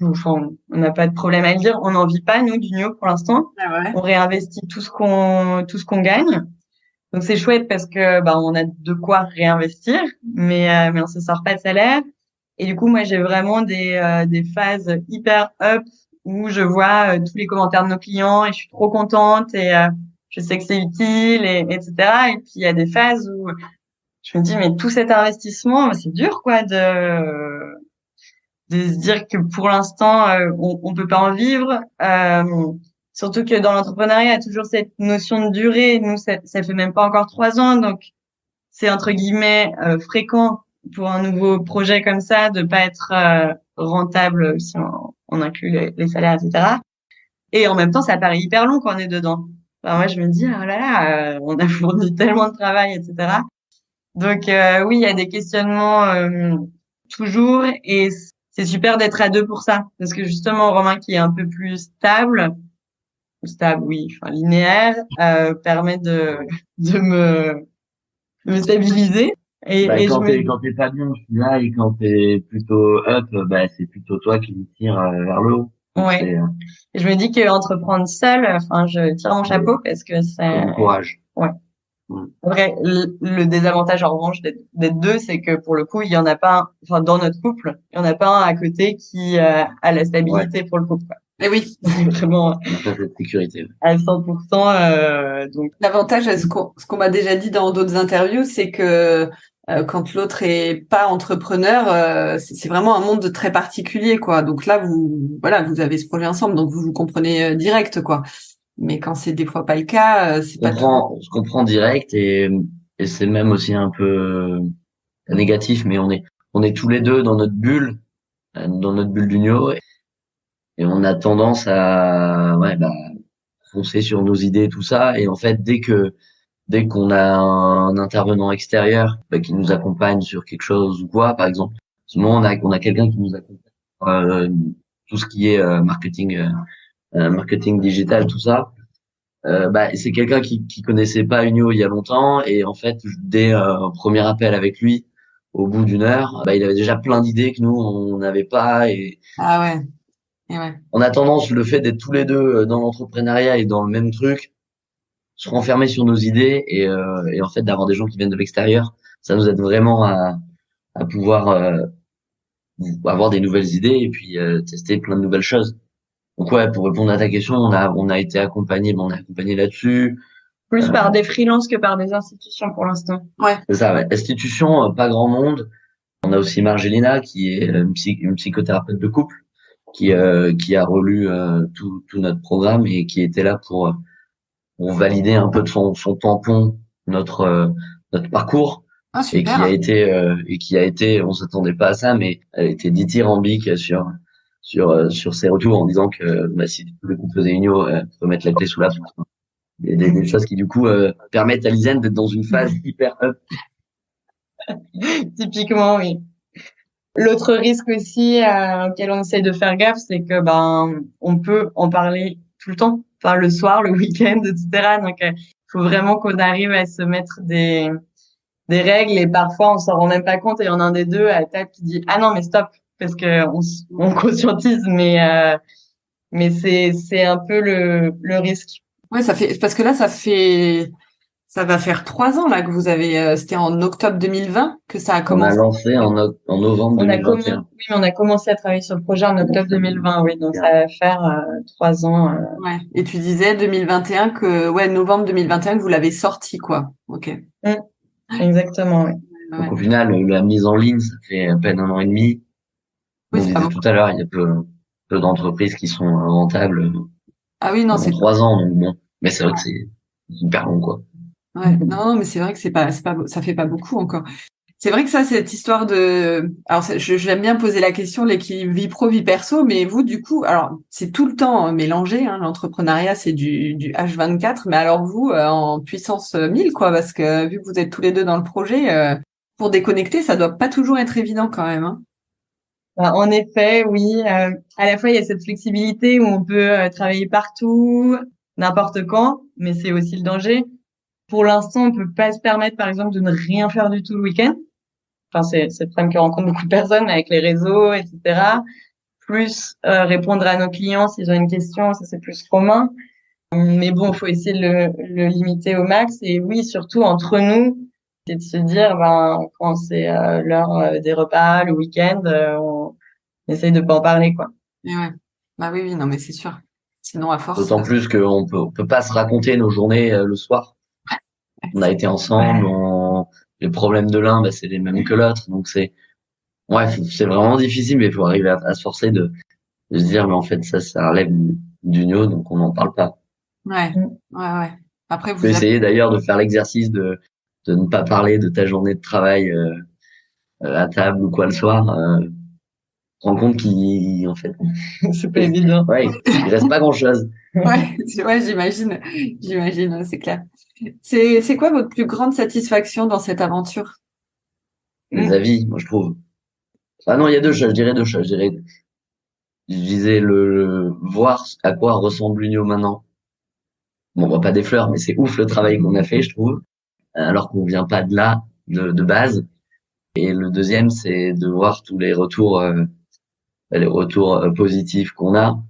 enfin, on n'a pas de problème à le dire, on n'en vit pas, nous, du NIO pour l'instant. Ah ouais. On réinvestit tout ce qu'on gagne. Donc c'est chouette parce que, bah, on a de quoi réinvestir, mais on se sort pas de salaire. Et du coup, moi, j'ai vraiment des phases hyper up où je vois tous les commentaires de nos clients et je suis trop contente et je sais que c'est utile et etc. Et puis il y a des phases où je me dis mais tout cet investissement, c'est dur quoi de se dire que pour l'instant on peut pas en vivre. Surtout que dans l'entrepreneuriat, il y a toujours cette notion de durée. Nous, ça fait même pas encore 3 ans, donc c'est entre guillemets fréquent pour un nouveau projet comme ça de pas être rentable si on inclut les salaires, etc. Et en même temps, ça paraît hyper long quand on est dedans. Enfin, moi, je me dis, oh là là, on a fourni tellement de travail, etc. Donc oui, il y a des questionnements toujours, et c'est super d'être à deux pour ça, parce que justement, Romain, qui est un peu plus stable, oui, enfin linéaire, permet de me stabiliser. Et je me Quand t'es pas bien, je suis là, et quand t'es plutôt up, bah, c'est plutôt toi qui me tire vers le haut. Donc, ouais. Et je me dis que entreprendre seul, enfin, je tire mon chapeau parce que c'est bon courage. ouais. Après, le désavantage en revanche d'être deux, c'est que pour le coup, il y en a pas, enfin dans notre couple, il y en a pas un à côté qui a la stabilité pour le couple, quoi. Et oui. Vraiment On a pas cette sécurité. à 100%. Donc L'avantage, ce qu'on m'a déjà dit dans d'autres interviews, c'est que quand l'autre est pas entrepreneur, c'est vraiment un monde très particulier, quoi. Donc là, vous avez ce projet ensemble, donc vous comprenez direct, quoi. Mais quand c'est des fois pas le cas, c'est pas tout. Je comprends direct, et c'est même aussi un peu négatif, mais on est tous les deux dans notre bulle d'union, et on a tendance à, ouais, bah, foncer sur nos idées, tout ça. Et en fait, dès qu'on a un intervenant extérieur, bah, qui nous accompagne sur quelque chose ou quoi, par exemple, en ce moment, on a quelqu'un qui nous accompagne, tout ce qui est marketing digital, tout ça. Bah, c'est quelqu'un qui connaissait pas Unio il y a longtemps, et en fait, dès un premier appel avec lui, au bout d'une heure, bah, il avait déjà plein d'idées que nous on n'avait pas. Et Ah ouais. Et ouais. on a tendance, le fait d'être tous les deux dans l'entrepreneuriat et dans le même truc, se renfermer sur nos idées, et en fait d'avoir des gens qui viennent de l'extérieur, ça nous aide vraiment à pouvoir avoir des nouvelles idées, et puis tester plein de nouvelles choses. Donc ouais, pour répondre à ta question, on a été accompagné, on est accompagné là-dessus. plus par des freelances que par des institutions pour l'instant. Ouais. C'est ça, ouais. Institution, pas grand monde. On a aussi Margelina, qui est une psychothérapeute de couple, qui a relu tout notre programme, et qui était là pour valider un peu de son tampon notre parcours, Ah et super. qui a été, on s'attendait pas à ça, mais elle était dithyrambique sur ses retours, en disant que bah, si tous les couples faisaient Unio, on peut mettre la clé sous la porte. Des choses qui du coup permettent à Lisiane d'être dans une phase hyper up. Typiquement, oui. L'autre risque aussi auquel on essaie de faire gaffe, c'est que on peut en parler tout le temps, enfin le soir, le week-end, etc. Donc il faut vraiment qu'on arrive à se mettre des règles, et parfois on s'en rend même pas compte, et il y en a un des deux à la table qui dit ah non mais stop, parce que on conscientise, mais c'est un peu le risque. Ouais, parce que là, ça va faire 3 ans là que vous avez. C'était en octobre 2020 que ça a On a commencé. lancé en novembre Oui, 2021. mais on a commencé à travailler sur le projet en octobre 2020, oui, donc ça va faire 3 ans. Ouais. Et tu disais 2021 que, ouais, novembre 2021 que vous l'avez sorti, quoi. Ok. Exactement, oui. Ouais. Donc au final, la mise en ligne, ça fait à peine 1 an et demi. Oui, On c'est pas disait beaucoup. tout à l'heure, il y a peu d'entreprises qui sont rentables Ah oui, non, pendant c'est 3 ans, donc bon. Mais c'est vrai que c'est hyper long, quoi. ouais. Non, mais c'est vrai que ça fait pas beaucoup encore. C'est vrai que ça, cette histoire de, alors j'aime bien poser la question l'équilibre vie pro vie perso, mais vous du coup, alors c'est tout le temps mélangé, hein, l'entrepreneuriat c'est du H24, mais alors vous en puissance 1000 quoi, parce que vu que vous êtes tous les deux dans le projet, pour déconnecter, ça doit pas toujours être évident quand même, hein. En effet, oui. À la fois, il y a cette flexibilité où on peut travailler partout, n'importe quand, mais c'est aussi le danger. Pour l'instant, on peut pas se permettre, par exemple, de ne rien faire du tout le week-end. Enfin, c'est le problème que rencontrent beaucoup de personnes avec les réseaux, etc. Plus répondre à nos clients s'ils ont une question, ça c'est plus commun. Mais bon, faut essayer de le limiter au max. Et oui, surtout entre nous, c'est de se dire, quand c'est l'heure des repas, le week-end, on essaye de pas en parler, quoi. Et ouais. Bah oui, oui, non, mais c'est sûr. Sinon, à force, D'autant plus on peut pas se raconter nos journées le soir. On a été ensemble, les problèmes de l'un, bah, c'est les mêmes que l'autre. Donc c'est vraiment difficile, mais il faut arriver à se forcer de se dire, mais en fait, ça relève du NIO, donc on n'en parle pas. ouais, ouais, ouais. Après, Tu peux vous avez, essayer d'ailleurs de faire l'exercice de ne pas parler de ta journée de travail à table ou quoi le soir. Tu te rends compte en fait, C'est pas évident. ouais, il reste pas grand-chose. ouais, ouais, j'imagine, ouais, c'est clair. C'est quoi votre plus grande satisfaction dans cette aventure? Les avis, moi je trouve. Ah non, il y a deux choses, je dirais deux choses. Je disais voir à quoi ressemble l'Unio maintenant. Bon, on voit pas des fleurs, mais c'est ouf le travail qu'on a fait, je trouve, alors qu'on vient pas de là, de base. Et le deuxième, c'est de voir tous les retours positifs qu'on a.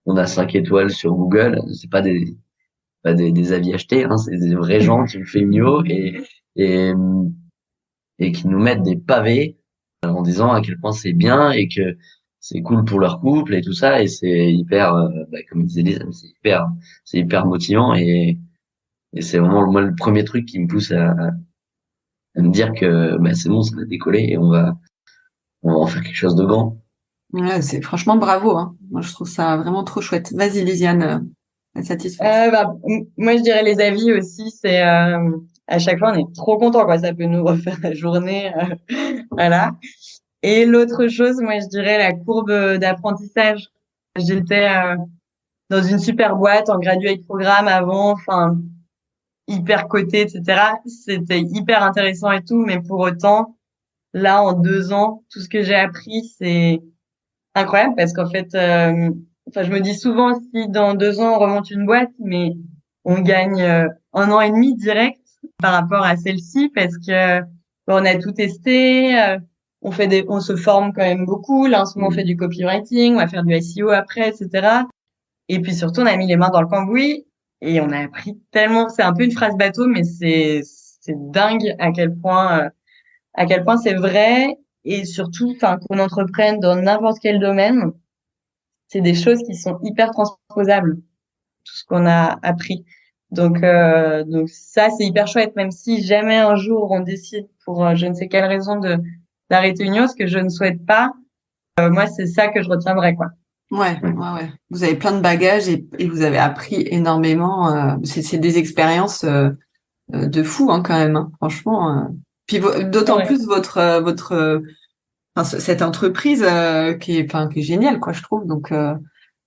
On a 5 étoiles sur Google. C'est pas des avis achetés, hein, c'est des vrais gens qui ont fait Unio et, et qui nous mettent des pavés en disant à quel point c'est bien et que c'est cool pour leur couple et tout ça. Et c'est hyper, comme disait Lisa, c'est hyper motivant et c'est vraiment moi le premier truc qui me pousse à me dire que c'est bon, ça va décoller et on va en faire quelque chose de grand. Ouais, c'est franchement bravo, hein. Moi, je trouve ça vraiment trop chouette. Vas-y, Lisiane, la satisfaction. Moi, je dirais les avis aussi. C'est à chaque fois, on est trop content, quoi. Ça peut nous refaire la journée, voilà. Et l'autre chose, moi, je dirais la courbe d'apprentissage. J'étais dans une super boîte en graduate programme avant, enfin hyper cotée, etc. C'était hyper intéressant et tout, mais pour autant, là, en 2 ans, tout ce que j'ai appris, c'est incroyable parce qu'en fait, enfin, je me dis souvent si dans 2 ans on remonte une boîte, mais on gagne 1 an et demi direct par rapport à celle-ci parce que on a tout testé, on se forme quand même beaucoup. Là, en ce moment, on fait du copywriting, on va faire du SEO après, etc. Et puis surtout, on a mis les mains dans le cambouis et on a appris tellement. C'est un peu une phrase bateau, mais c'est dingue à quel point c'est vrai et surtout, enfin, qu'on entreprenne dans n'importe quel domaine, c'est des choses qui sont hyper transposables, tout ce qu'on a appris. Donc ça, c'est hyper chouette, même si jamais un jour on décide pour je ne sais quelle raison d'arrêter Union, ce que je ne souhaite pas, moi, c'est ça que je retiendrai, quoi. Ouais, ouais, ouais. Vous avez plein de bagages et vous avez appris énormément. C'est des expériences de fou, hein, quand même, hein, franchement. Puis d'autant Ouais. plus enfin, cette entreprise qui est géniale, quoi, je trouve. Donc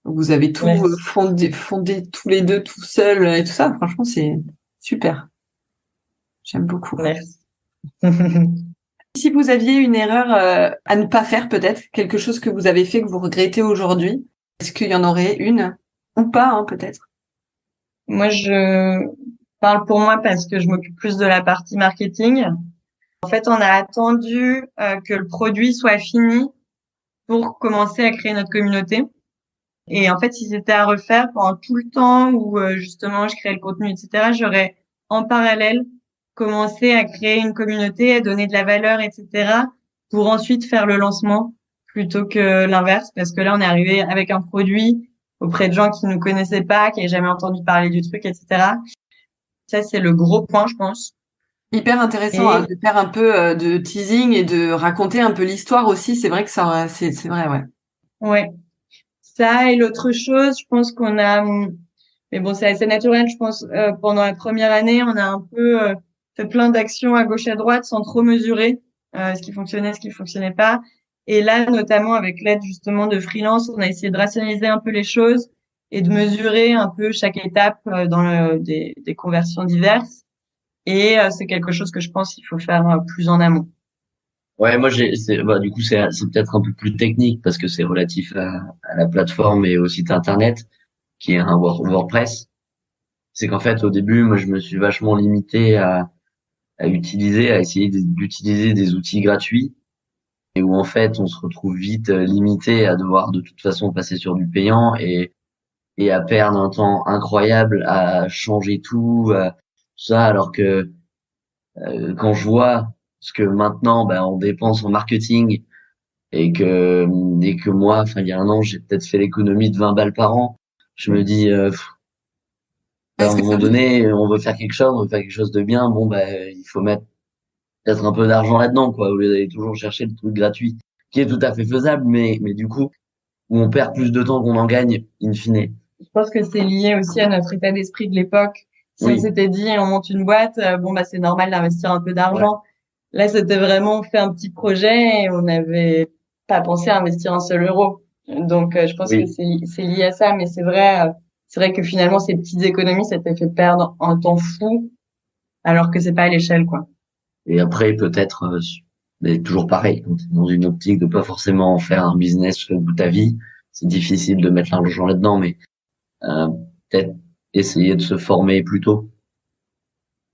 vous avez tout Merci. fondé tous les deux tout seuls et tout ça. Franchement, c'est super. J'aime beaucoup. Merci. Si vous aviez une erreur à ne pas faire, peut-être quelque chose que vous avez fait que vous regrettez aujourd'hui, est-ce qu'il y en aurait une ou pas, hein, peut-être? Moi, je parle pour moi parce que je m'occupe plus de la partie marketing. En fait, on a attendu que le produit soit fini pour commencer à créer notre communauté. Et en fait, si c'était à refaire pendant tout le temps où justement je créais le contenu, etc., j'aurais en parallèle commencé à créer une communauté, à donner de la valeur, etc., pour ensuite faire le lancement plutôt que l'inverse, parce que là, on est arrivé avec un produit auprès de gens qui nous connaissaient pas, qui n'avaient jamais entendu parler du truc, etc. Ça, c'est le gros point, je pense. Hyper intéressant, hein, Et de faire un peu de teasing et de raconter un peu l'histoire aussi. C'est vrai que ça, c'est vrai, ouais. ouais, ça et l'autre chose, je pense qu'on a, mais bon, c'est assez naturel, je pense, pendant la première année, on a un peu fait plein d'actions à gauche à droite sans trop mesurer ce qui fonctionnait, ce qui fonctionnait pas. Et là, notamment avec l'aide justement de freelance, on a essayé de rationaliser un peu les choses et de mesurer un peu chaque étape des conversions diverses. Et c'est quelque chose que je pense qu'il faut faire plus en amont. Ouais, moi du coup c'est peut-être un peu plus technique parce que c'est relatif à la plateforme et au site internet qui est un WordPress. C'est qu'en fait au début moi je me suis vachement limité à essayer d'utiliser des outils gratuits et où en fait on se retrouve vite limité à devoir de toute façon passer sur du payant et à perdre un temps incroyable à changer tout ça alors que quand je vois ce que maintenant on dépense en marketing et que moi, enfin il y a un an, j'ai peut-être fait l'économie de 20 balles par an. Je me dis, à un Est-ce que moment donné, on veut faire quelque chose, on veut faire quelque chose de bien. Bon, bah, il faut mettre peut-être un peu d'argent là-dedans, quoi, au lieu d'aller toujours chercher le truc gratuit, qui est tout à fait faisable, mais du coup, où on perd plus de temps qu'on en gagne, in fine. Je pense que c'est lié aussi à notre état d'esprit de l'époque. Si on Oui, s'était dit on monte une boîte, bon bah c'est normal d'investir un peu ouais, d'argent. Là, c'était vraiment on fait un petit projet et on n'avait pas pensé à investir un seul euro. Donc je pense que oui. c'est lié à ça, mais c'est vrai que finalement ces petites économies ça t'a fait perdre un temps fou alors que c'est pas à l'échelle quoi. Et après, peut-être, mais toujours pareil, quand t'es dans une optique de pas forcément en faire un business au bout de ta vie, c'est difficile de mettre l'argent là-dedans, mais euh, peut-être essayer de se former plus tôt.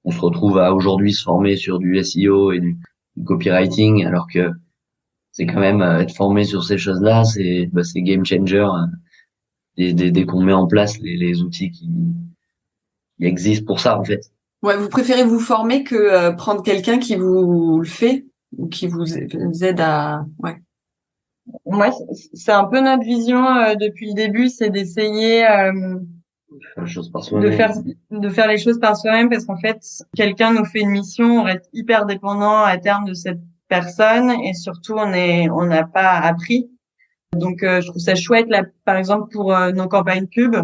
On se retrouve à aujourd'hui se former sur du SEO et du copywriting, alors que c'est quand même être formé sur ces choses-là, c'est game changer dès qu'on met en place les outils qui existent pour ça en fait. ouais, vous préférez vous former que prendre quelqu'un qui vous le fait ou qui vous aide à ouais. Moi, c'est un peu notre vision depuis le début, c'est d'essayer Faire les choses par de faire soi-même. de faire les choses par soi-même parce qu'en fait, quelqu'un nous fait une mission, on reste hyper dépendant à terme de cette personne et surtout on n'a pas appris. Donc je trouve ça chouette là par exemple pour nos campagnes pub,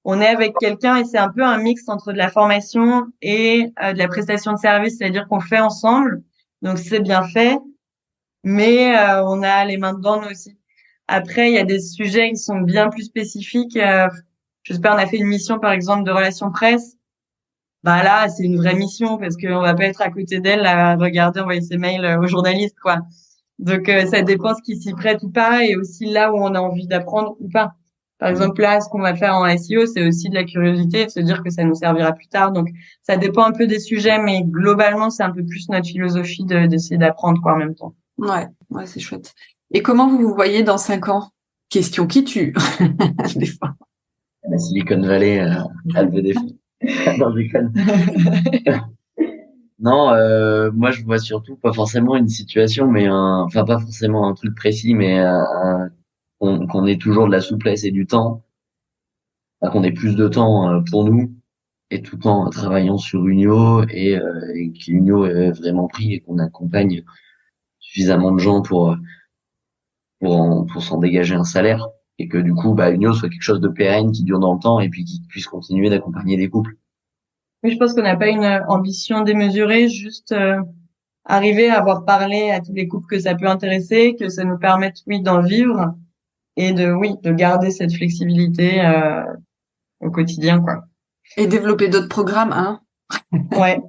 on est avec quelqu'un et c'est un peu un mix entre de la formation et de la prestation de service, c'est-à-dire qu'on fait ensemble. Donc c'est bien fait, mais on a les mains dedans nous aussi. Après, il y a des sujets qui sont bien plus spécifiques. Je sais pas, on a fait une mission par exemple de relations presse. Bah là, c'est une vraie mission parce qu'on va pas être à côté d'elle à regarder, envoyer ses mails aux journalistes, quoi. Donc ça dépend ce qui s'y prête ou pas et aussi là où on a envie d'apprendre ou pas. Par exemple, là, ce qu'on va faire en SEO, c'est aussi de la curiosité, de se dire que ça nous servira plus tard. Donc ça dépend un peu des sujets, mais globalement, c'est un peu plus notre philosophie d'essayer d'apprendre quoi en même temps. Ouais, ouais, c'est chouette. Et comment vous vous voyez dans 5 ans? Question qui tue, des fois. La Silicon Valley a levé des fonds. Non, je déconne. Non, moi je vois surtout pas forcément une situation, mais enfin pas forcément un truc précis, mais qu'on ait toujours de la souplesse et du temps, enfin, qu'on ait plus de temps pour nous, et tout en travaillant sur Unio et qu'Unio est vraiment pris et qu'on accompagne suffisamment de gens pour s'en dégager un salaire et que du coup bah Unio soit quelque chose de pérenne qui dure dans le temps et puis qui puisse continuer d'accompagner des couples. Mais je pense qu'on n'a pas une ambition démesurée, juste arriver à avoir parlé à tous les couples que ça peut intéresser, que ça nous permette, oui, d'en vivre et de garder cette flexibilité au quotidien, quoi. Et développer d'autres programmes, hein? Ouais,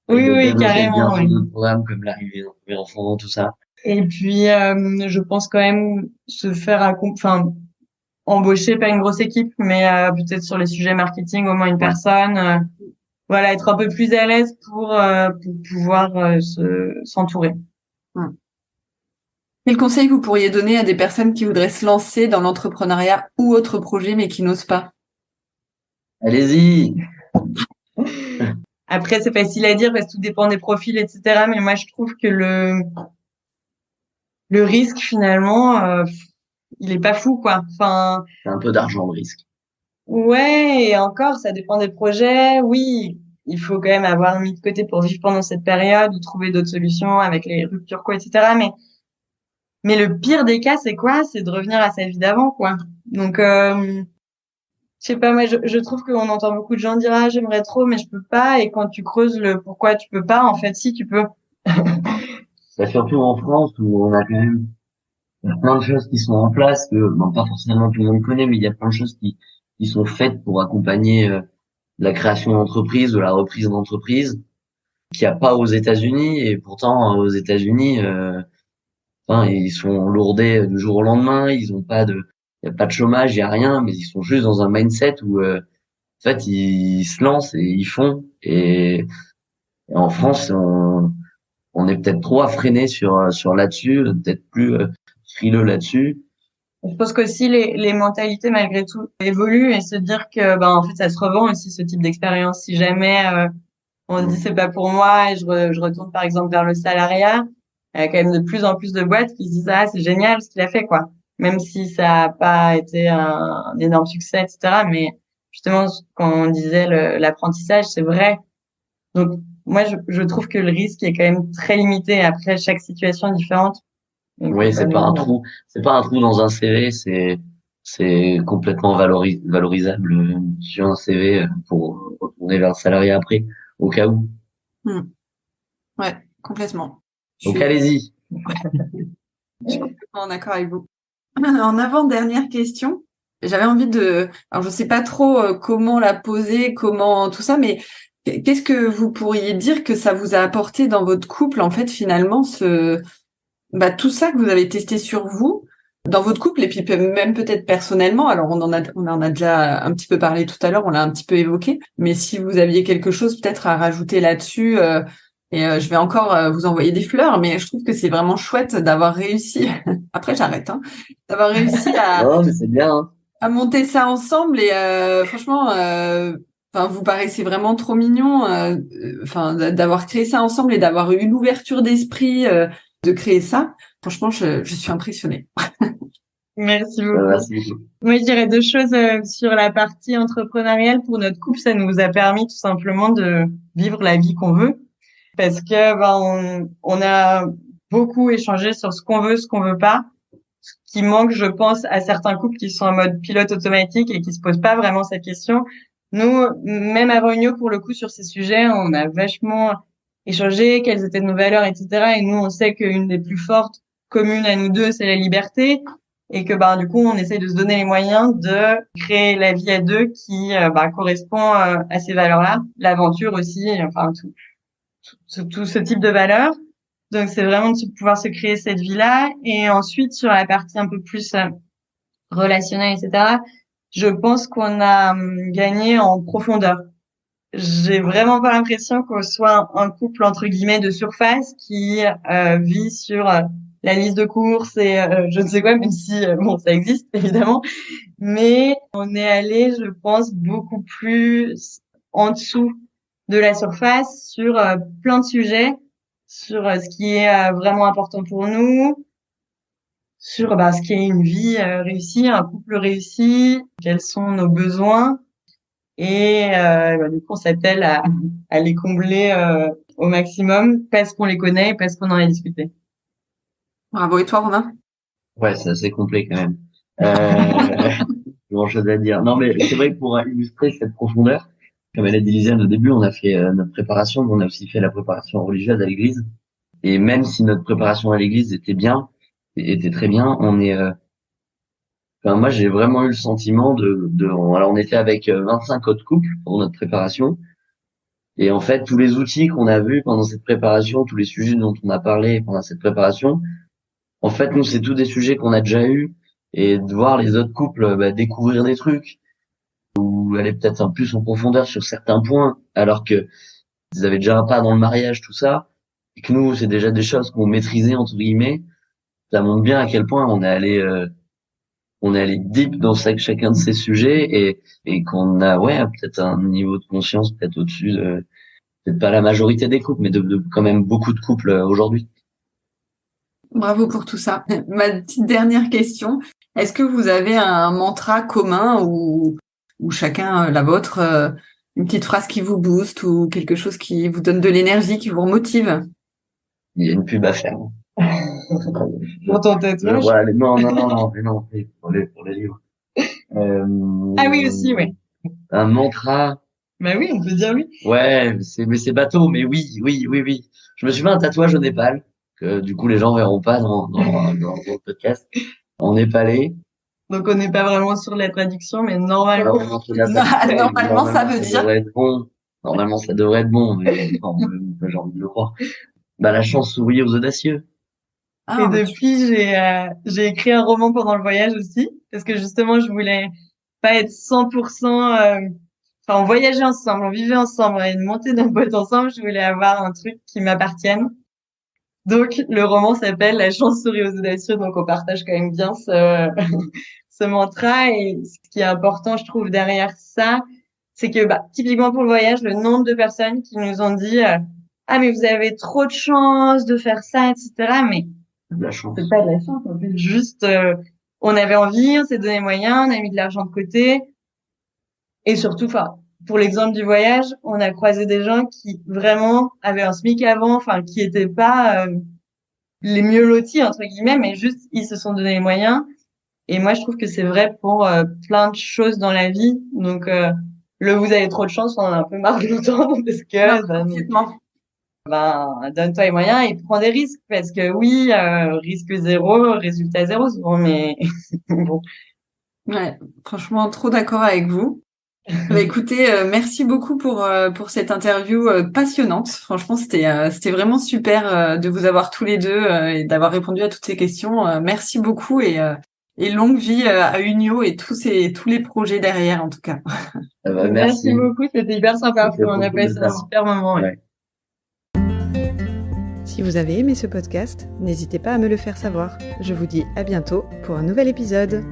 Et oui, de oui, développer bien carrément, sûr oui. d'autres programmes comme l'arrivée d'un premier enfant, tout ça. Et puis, je pense quand même se faire, enfin, embaucher pas une grosse équipe, mais peut-être sur les sujets marketing, au moins une Ouais. personne. Voilà, être un peu plus à l'aise pour pouvoir s'entourer. Hmm. Quel conseil vous pourriez donner à des personnes qui voudraient se lancer dans l'entrepreneuriat ou autre projet mais qui n'osent pas? Allez-y! Après, c'est facile à dire parce que tout dépend des profils, etc. Mais moi, je trouve que le risque, finalement, il est pas fou, quoi. Enfin, C'est un peu d'argent de risque. ouais, et encore, ça dépend des projets. Oui, il faut quand même avoir mis de côté pour vivre pendant cette période ou trouver d'autres solutions avec les ruptures, quoi, etc. Mais le pire des cas, c'est quoi? C'est de revenir à sa vie d'avant, quoi. Donc, je sais pas, moi, je trouve qu'on entend beaucoup de gens dire, ah, j'aimerais trop, mais je peux pas. Et quand tu creuses le pourquoi tu peux pas, en fait, si, tu peux. Bah, surtout en France où on a quand même plein de choses qui sont en place que bon, pas forcément tout le monde connaît, mais il y a plein de choses qui sont faites pour accompagner la création d'entreprise, de la reprise d'entreprise, qu'il n'y a pas aux États-Unis. Et pourtant, aux États-Unis, enfin, ils sont lourdés du jour au lendemain. Ils ont pas de, il y a pas de chômage, il y a rien, mais ils sont juste dans un mindset où en fait ils se lancent et ils font. Et en France, on est peut-être trop à freiner sur là-dessus, peut-être plus frileux là-dessus. Je pense qu'aussi les mentalités malgré tout évoluent et se dire que ben en fait ça se revend aussi ce type d'expérience. Si jamais on se dit c'est pas pour moi et je retourne par exemple vers le salariat, il y a quand même de plus en plus de boîtes qui se disent ah c'est génial ce qu'il a fait quoi, même si ça a pas été un énorme succès etc. Mais justement quand on disait l'apprentissage c'est vrai. Donc moi je trouve que le risque est quand même très limité. Après chaque situation est différente. Donc, Oui, c'est pas un trou dans un CV, c'est complètement valorisable sur un CV pour retourner vers le salarié après, au cas où. Hmm. Ouais, complètement. Je Donc suis, allez-y. je suis complètement d'accord avec vous. En avant-dernière question, j'avais envie alors je sais pas trop comment la poser, comment tout ça, mais qu'est-ce que vous pourriez dire que ça vous a apporté dans votre couple, en fait, finalement, tout ça que vous avez testé sur vous, dans votre couple, et puis même peut-être personnellement. Alors on en a déjà un petit peu parlé tout à l'heure, on l'a un petit peu évoqué, mais si vous aviez quelque chose peut-être à rajouter là-dessus, je vais encore vous envoyer des fleurs, mais je trouve que c'est vraiment chouette d'avoir réussi. Après j'arrête, hein, d'avoir réussi Non, mais c'est bien, hein. à monter ça ensemble et franchement, enfin vous paraissez vraiment trop mignon, enfin d'avoir créé ça ensemble et d'avoir eu l'ouverture d'esprit de créer ça. Franchement, je suis impressionnée. Merci beaucoup. Merci beaucoup. Moi, je dirais deux choses sur la partie entrepreneuriale. Pour notre couple, ça nous a permis tout simplement de vivre la vie qu'on veut. Parce que on a beaucoup échangé sur ce qu'on veut, ce qu'on veut pas. Ce qui manque, je pense, à certains couples qui sont en mode pilote automatique et qui se posent pas vraiment cette question. Nous, même avant Unio, pour le coup, sur ces sujets, on a vachement échangé quelles étaient nos valeurs, etc. Et nous, on sait qu'une des plus fortes communes à nous deux, c'est la liberté. Et que, du coup, on essaye de se donner les moyens de créer la vie à deux qui, correspond à ces valeurs-là. L'aventure aussi, enfin, tout ce type de valeurs. Donc, c'est vraiment de pouvoir se créer cette vie-là. Et ensuite, sur la partie un peu plus relationnelle, etc., je pense qu'on a gagné en profondeur. J'ai vraiment pas l'impression qu'on soit un couple, entre guillemets, de surface qui vit sur la liste de courses et je ne sais quoi, même si, ça existe, évidemment. Mais on est allé, je pense, beaucoup plus en dessous de la surface sur plein de sujets, sur ce qui est vraiment important pour nous, sur ce qui est une vie réussie, un couple réussi, quels sont nos besoins. Et du coup, on s'attelle à les combler au maximum parce qu'on les connaît et parce qu'on en a discuté. Bravo. Et toi, Romain? Ouais, c'est assez complet quand même. Euh, grand chose à dire. Non, mais c'est vrai que pour illustrer cette profondeur, comme elle a dit Lisiane au début, on a fait notre préparation, mais on a aussi fait la préparation religieuse à l'église. Et même si notre préparation à l'église était bien, était très bien, moi, j'ai vraiment eu le sentiment alors on était avec 25 autres couples pour notre préparation. Et en fait, tous les outils qu'on a vus pendant cette préparation, tous les sujets dont on a parlé pendant cette préparation, en fait, nous, c'est tous des sujets qu'on a déjà eus. Et de voir les autres couples découvrir des trucs ou aller peut-être un peu plus en profondeur sur certains points, alors que ils avaient déjà un pas dans le mariage, tout ça, et que nous, c'est déjà des choses qu'on maîtrisait entre guillemets. Ça montre bien à quel point on est allé deep dans chacun de ces sujets et qu'on a peut-être un niveau de conscience peut-être au-dessus de peut-être pas la majorité des couples, mais de quand même beaucoup de couples aujourd'hui. Bravo pour tout ça. Ma petite dernière question. Est-ce que vous avez un mantra commun ou chacun la vôtre, une petite phrase qui vous booste ou quelque chose qui vous donne de l'énergie, qui vous remotive? Il y a une pub à faire. Pour ton tatouage? Non, mais non, pour les livres. Ah oui, aussi, oui. Un mantra. Oui, on peut dire oui. Ouais, mais c'est bateau, mais oui. Je me suis fait un tatouage au Népal, que du coup les gens verront pas dans le podcast. En népalais. Donc on n'est pas vraiment sur la traduction, mais normalement. Normalement, ça veut dire. Devrait être bon. Normalement, ça devrait être bon, mais non, j'ai envie de le croire. La chance sourit aux audacieux. Et depuis, j'ai écrit un roman pendant le voyage aussi, parce que justement, je voulais pas être 100%, on voyageait ensemble, on vivait ensemble, on avait une montée d'un boîte ensemble, je voulais avoir un truc qui m'appartienne. Donc, le roman s'appelle La chance sourit aux audacieux, donc on partage quand même bien ce mantra. Et ce qui est important, je trouve, derrière ça, c'est que, typiquement pour le voyage, le nombre de personnes qui nous ont dit, ah mais vous avez trop de chance de faire ça, etc. Mais De la chance. c'est pas de la chance, en fait. Juste, on avait envie, on s'est donné moyens, on a mis de l'argent de côté. Et surtout, enfin, pour l'exemple du voyage, on a croisé des gens qui vraiment avaient un SMIC avant, enfin, qui étaient pas les mieux lotis, entre guillemets, mais juste, ils se sont donné les moyens. Et moi, je trouve que c'est vrai pour plein de choses dans la vie. Donc, vous avez trop de chance, on en a un peu marre de l'entendre parce que, Complètement. donne-toi les moyens et prends des risques. Parce que oui, risque zéro, résultat zéro, souvent, mais bon. Ouais, franchement, trop d'accord avec vous. Bah, écoutez, merci beaucoup pour cette interview passionnante. Franchement, c'était vraiment super de vous avoir tous les deux et d'avoir répondu à toutes ces questions. Merci beaucoup et longue vie à Unio et tous les projets derrière en tout cas. Merci. beaucoup, c'était hyper sympa. C'était On a beaucoup de passé un temps. super moment. Ouais. Ouais. Si vous avez aimé ce podcast, n'hésitez pas à me le faire savoir. Je vous dis à bientôt pour un nouvel épisode.